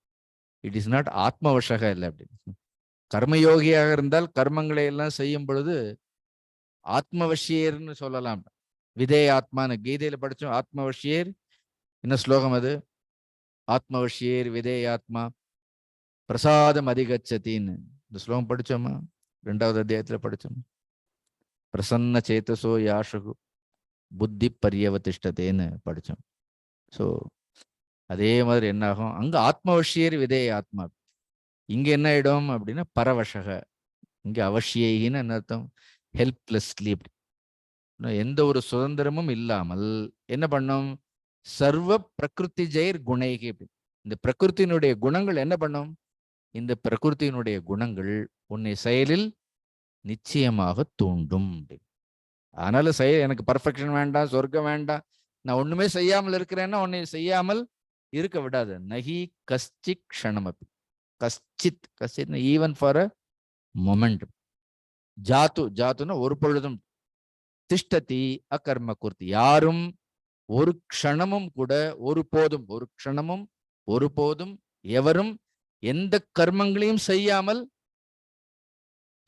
இட் இஸ் நாட் ஆத்மவசக இல்லை. அப்படி கர்மயோகியாக இருந்தால் கர்மங்களை எல்லாம் செய்யும் பொழுது ஆத்மவசியர்னு சொல்லலாம். விதேய ஆத்மான்னு கீதையில படிச்சோம். ஆத்மவசியர் என்ன ஸ்லோகம் அது? ஆத்மவசியர் விதேய ஆத்மா பிரசாதம் அதிகச்சத்தின்னு இந்த ஸ்லோகம் படிச்சோமா? 2வது அத்தியாயத்துல படிச்சோம். பிரசன்ன சேத்தசோ யாஷு புத்தி பரியவதிஷ்டதேன்னு படிச்சோம். ஸோ அதே மாதிரி என்ன ஆகும், அங்க ஆத்மவசியர் விதேய ஆத்மா. இங்க என்ன ஆயிடும் அப்படின்னா பரவசக. இங்க அவசியின்னு என்ன அர்த்தம்? ஹெல்ப்லெஸ்லி. எந்த ஒரு சுதந்திரமும் இல்லாமல் என்ன பண்ணும்? சர்வ பிரகிருதி ஜெயிர் குணைகி. இந்த பிரகிருத்தினுடைய குணங்கள் என்ன பண்ணும்? இந்த பிரகிருத்தினுடைய குணங்கள் உன்னை செயலில் நிச்சயமாக தூண்டும். அதனால எனக்கு பர்ஃபெக்ஷன் வேண்டாம், சொர்க்கம் வேண்டாம், நான் ஒண்ணுமே செய்யாமல் இருக்கிறேன்னா உன்னை செய்யாமல் இருக்க விடாது. நஹி கஷ்சித் ஷணமபி. கஷ்சித், கஷ்சித் ஈவன் ஃபார் அ மொமெண்ட். ஜாத்து, ஜாத்துன்னா ஒரு பொழுதும். திஷ்டதி அகர்ம குர்த்தி, யாரும் ஒரு க்ஷணமும் கூட ஒருபோதும், ஒரு க்ஷணமும் ஒருபோதும் எவரும் எந்த கர்மங்களையும் செய்யாமல்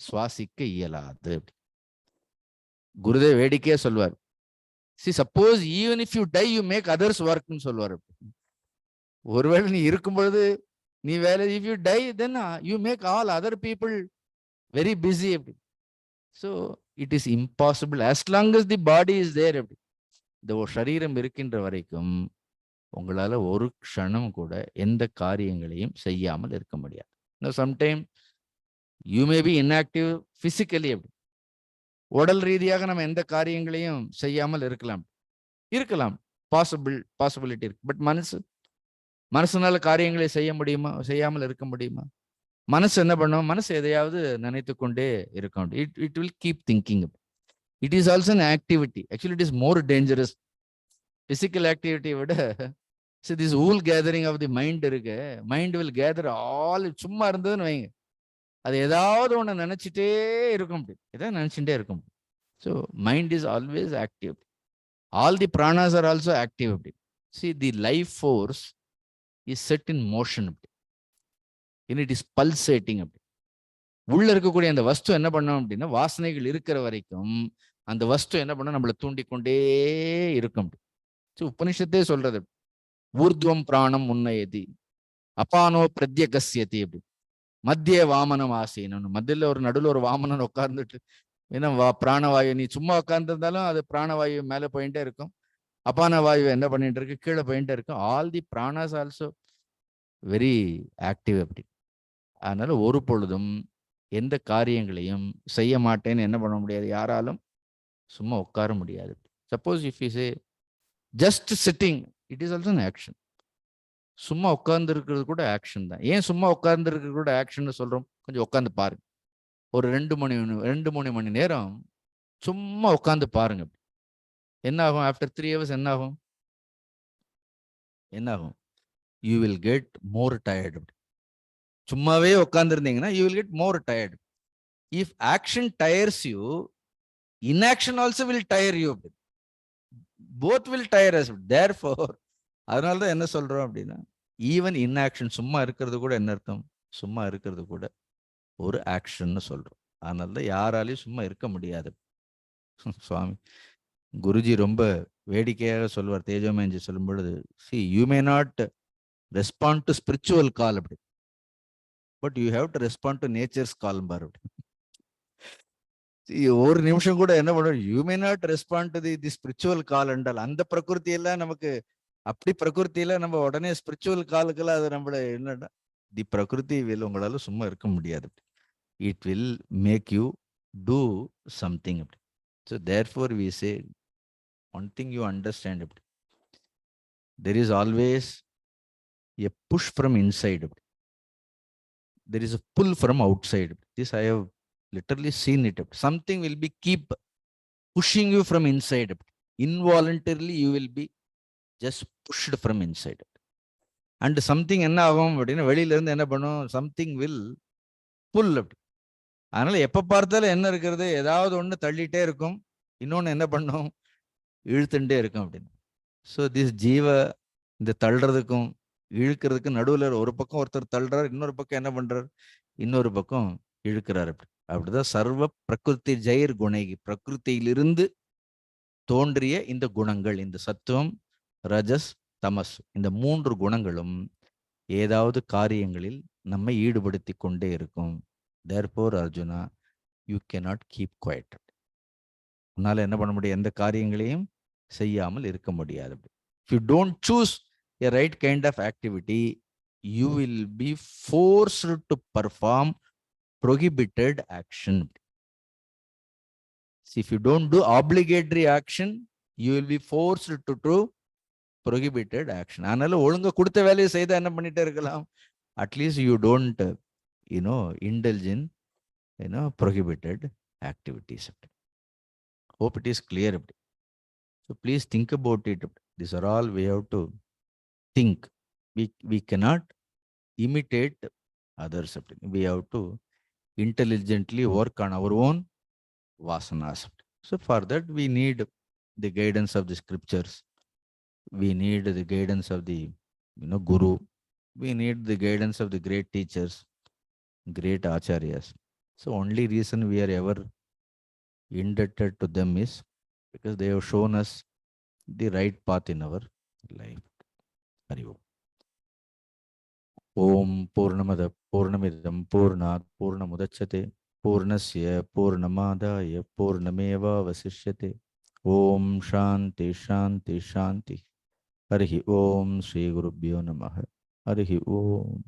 சுவாசிக்க இயலாது. குருதேவ் வேடிக்கையா சொல்வார். See, suppose even if you die, you make others work ன்னு சொல்வார். ஒருவேளை நீ இருக்கும் பொழுது நீ வேலை, if you die, then you make all other people very busy. So it is impossible as long as the body is there. இந்த சரீரம் இருக்கின்ற வரைக்கும் உங்களால ஒரு க்ஷணம் கூட எந்த காரியங்களையும் செய்யாமல் இருக்க முடியாது. Sometime you may be inactive physically. உடல் ரீதியாக நம்ம எந்த காரியங்களையும் செய்யாமல் இருக்கலாம் பாசிபிலிட்டி இருக்கு. பட் மனசுனால காரியங்களை செய்ய முடியுமா? செய்யாமல் இருக்க முடியுமா? மனசு என்ன பண்ணும்? மனசு எதையாவது நினைத்து கொண்டே இருக்கும். It will keep thinking. It is also an activity. Actually, it is more dangerous. Physical ஆக்டிவிட்டியை விட See, this whole gathering of the mind இருக்கு, mind will gather all. சும்மா இருந்ததுன்னு வைங்க, அது ஏதாவது ஒன்று நினைச்சிட்டே இருக்கும், ஏதாவது நினைச்சுட்டே இருக்கும். So mind is always active. All the pranas are also active. See, the life force is set in motion. And it is pulsating. உள்ள இருக்கக்கூடிய அந்த வஸ்து என்ன பண்ணும் அப்படின்னா, வாசனைகள் இருக்கிற வரைக்கும் அந்த வஸ்து என்ன பண்ண நம்மளை தூண்டிக்கொண்டே இருக்கும். உபனிஷத்தே சொல்றது, ஊர்துவம் பிராணம் உன்னயதி அபானோ பிரத்யகஸ்யதி. அப்படி மத்திய வாமனம் ஆசீனன், மத்தியில் ஒரு நடுவில் ஒரு வாமனன் உட்கார்ந்துட்டு, ஏன்னா பிராணவாயு, நீ சும்மா உட்கார்ந்துருந்தாலும் அது பிராணவாயு மேலே போயிட்டே இருக்கும், அப்பான வாயு என்ன பண்ணிட்டு இருக்கு, கீழே போயிட்டே இருக்கும். All the pranas also very active. அப்படி அதனால ஒரு பொழுதும் எந்த காரியங்களையும் செய்ய மாட்டேன்னு என்ன பண்ண முடியாது, யாராலும் சும்மா உட்கார முடியாது. Suppose if you say just sitting, it is also an action. சும்மா உட்கார்ந்து இருக்கிறது கூட ஆக்ஷன் தான். ஏன் சும்மா உட்கார்ந்து இருக்கிறது கூட ஆக்ஷன் சொல்றோம்? கொஞ்சம் உட்காந்து பாருங்க, ஒரு 2 மணி நேரம் சும்மா உட்காந்து பாருங்க. என்ன ஆகும்? ஆஃப்டர் 3 hours என்ன ஆகும்? You will get more tired. சும்மாவே உட்கார்ந்துருந்தீங்கன்னா you will get more tired. If action tires you, inaction also will tire you. Both will tire us. Therefore அதனால தான் என்ன சொல்றோம் அப்படின்னா, ஈவன் இன்ஆக்ஷன், சும்மா இருக்கிறது கூட என்ன அர்த்தம்? சும்மா இருக்கிறது கூட ஒரு ஆக்ஷன்னு சொல்றோம். அதனால தான் யாராலையும் சும்மா இருக்க முடியாது. சுவாமி குருஜி ரொம்ப வேடிக்கையாக சொல்வார், தேஜோமேஞ்சி சொல்லும் பொழுது, see, you may not respond to spiritual call, அப்படி, but you have to respond to nature's call பாரு. ஒரு நிமிஷம் கூட என்ன பண்ணுவோம், you may not respond to the spiritual call என்றால், அந்த பிரகிருதி எல்லாம் நமக்கு அப்படி பிரகிருத்தியில நம்ம உடனே ஸ்பிரிச்சுவல் காலுக்கெல்லாம் அது நம்மள என்னன்னா, தி பிரகிருதி வில், உங்களால சும்மா இருக்க முடியாது. It will make you do something. அப்படி. So therefore we say one thing you understand, there is always a push from inside, there is a pull from outside. This I have literally seen it. Something will be keep pushing you from inside. Involuntarily you will be just pushed from inside. And something என்ன ஆகும் அப்படின்னா, வெளியில இருந்து என்ன பண்ணும், something will pull. அதனால எப்ப பார்த்தாலும் என்ன இருக்கிறது, ஏதாவது ஒண்ணு தள்ளிட்டே இருக்கும், இன்னொன்னு என்ன பண்ணும், இழுத்துட்டே இருக்கும் அப்படின்னு. ஸோ திஸ் ஜீவ இந்த தள்ளுறதுக்கும் இழுக்கிறதுக்கும் நடுவில் ஒரு பக்கம் ஒருத்தர் தள்ளுறார், இன்னொரு பக்கம் என்ன பண்றார், இன்னொரு பக்கம் இழுக்கிறார். அப்படிதான் சர்வ பிரகிருதி ஜெயர் குணைகி, பிரகிருத்தியிலிருந்து தோன்றிய இந்த குணங்கள், இந்த சத்துவம், ரஜஸ், தமஸ், இந்த 3 குணங்களும் ஏதாவது காரியங்களில் நம்மை ஈடுபடுத்தி கொண்டே இருக்கும். Therefore Arjuna, you cannot keep quiet. உன்னால என்ன பண்ண முடியும், எந்த காரியங்களையும் செய்யாமல் இருக்க முடியாது. If you don't choose a right kind of activity, you will be forced to perform prohibited action. See, if you don't do obligatory action, you will be forced to do prohibited action. அதனால ஒழுங்கா கொடுத்த வேலையை செய்தா என்ன பண்ணிட்டே இருக்கலாம், at least you don't indulge in prohibited activities. Hope it is clear. So please think about it. These are all we have to think. We cannot imitate others. We have to intelligently work on our own vasanas. So for that we need the guidance of the scriptures. We need the guidance of the guru. We need the guidance of the great teachers, great acharyas. So only reason we are ever indebted to them is because they have shown us the right path in our life. Hari Om. Om Purnamada Purnamidam Purnat Purnamudachyate Purnasya Purnamadaya Purnameva Vasishyate. Om Shanti Shanti Shanti. Hari Om Sri Gurubhyo Namaha. Hari Om.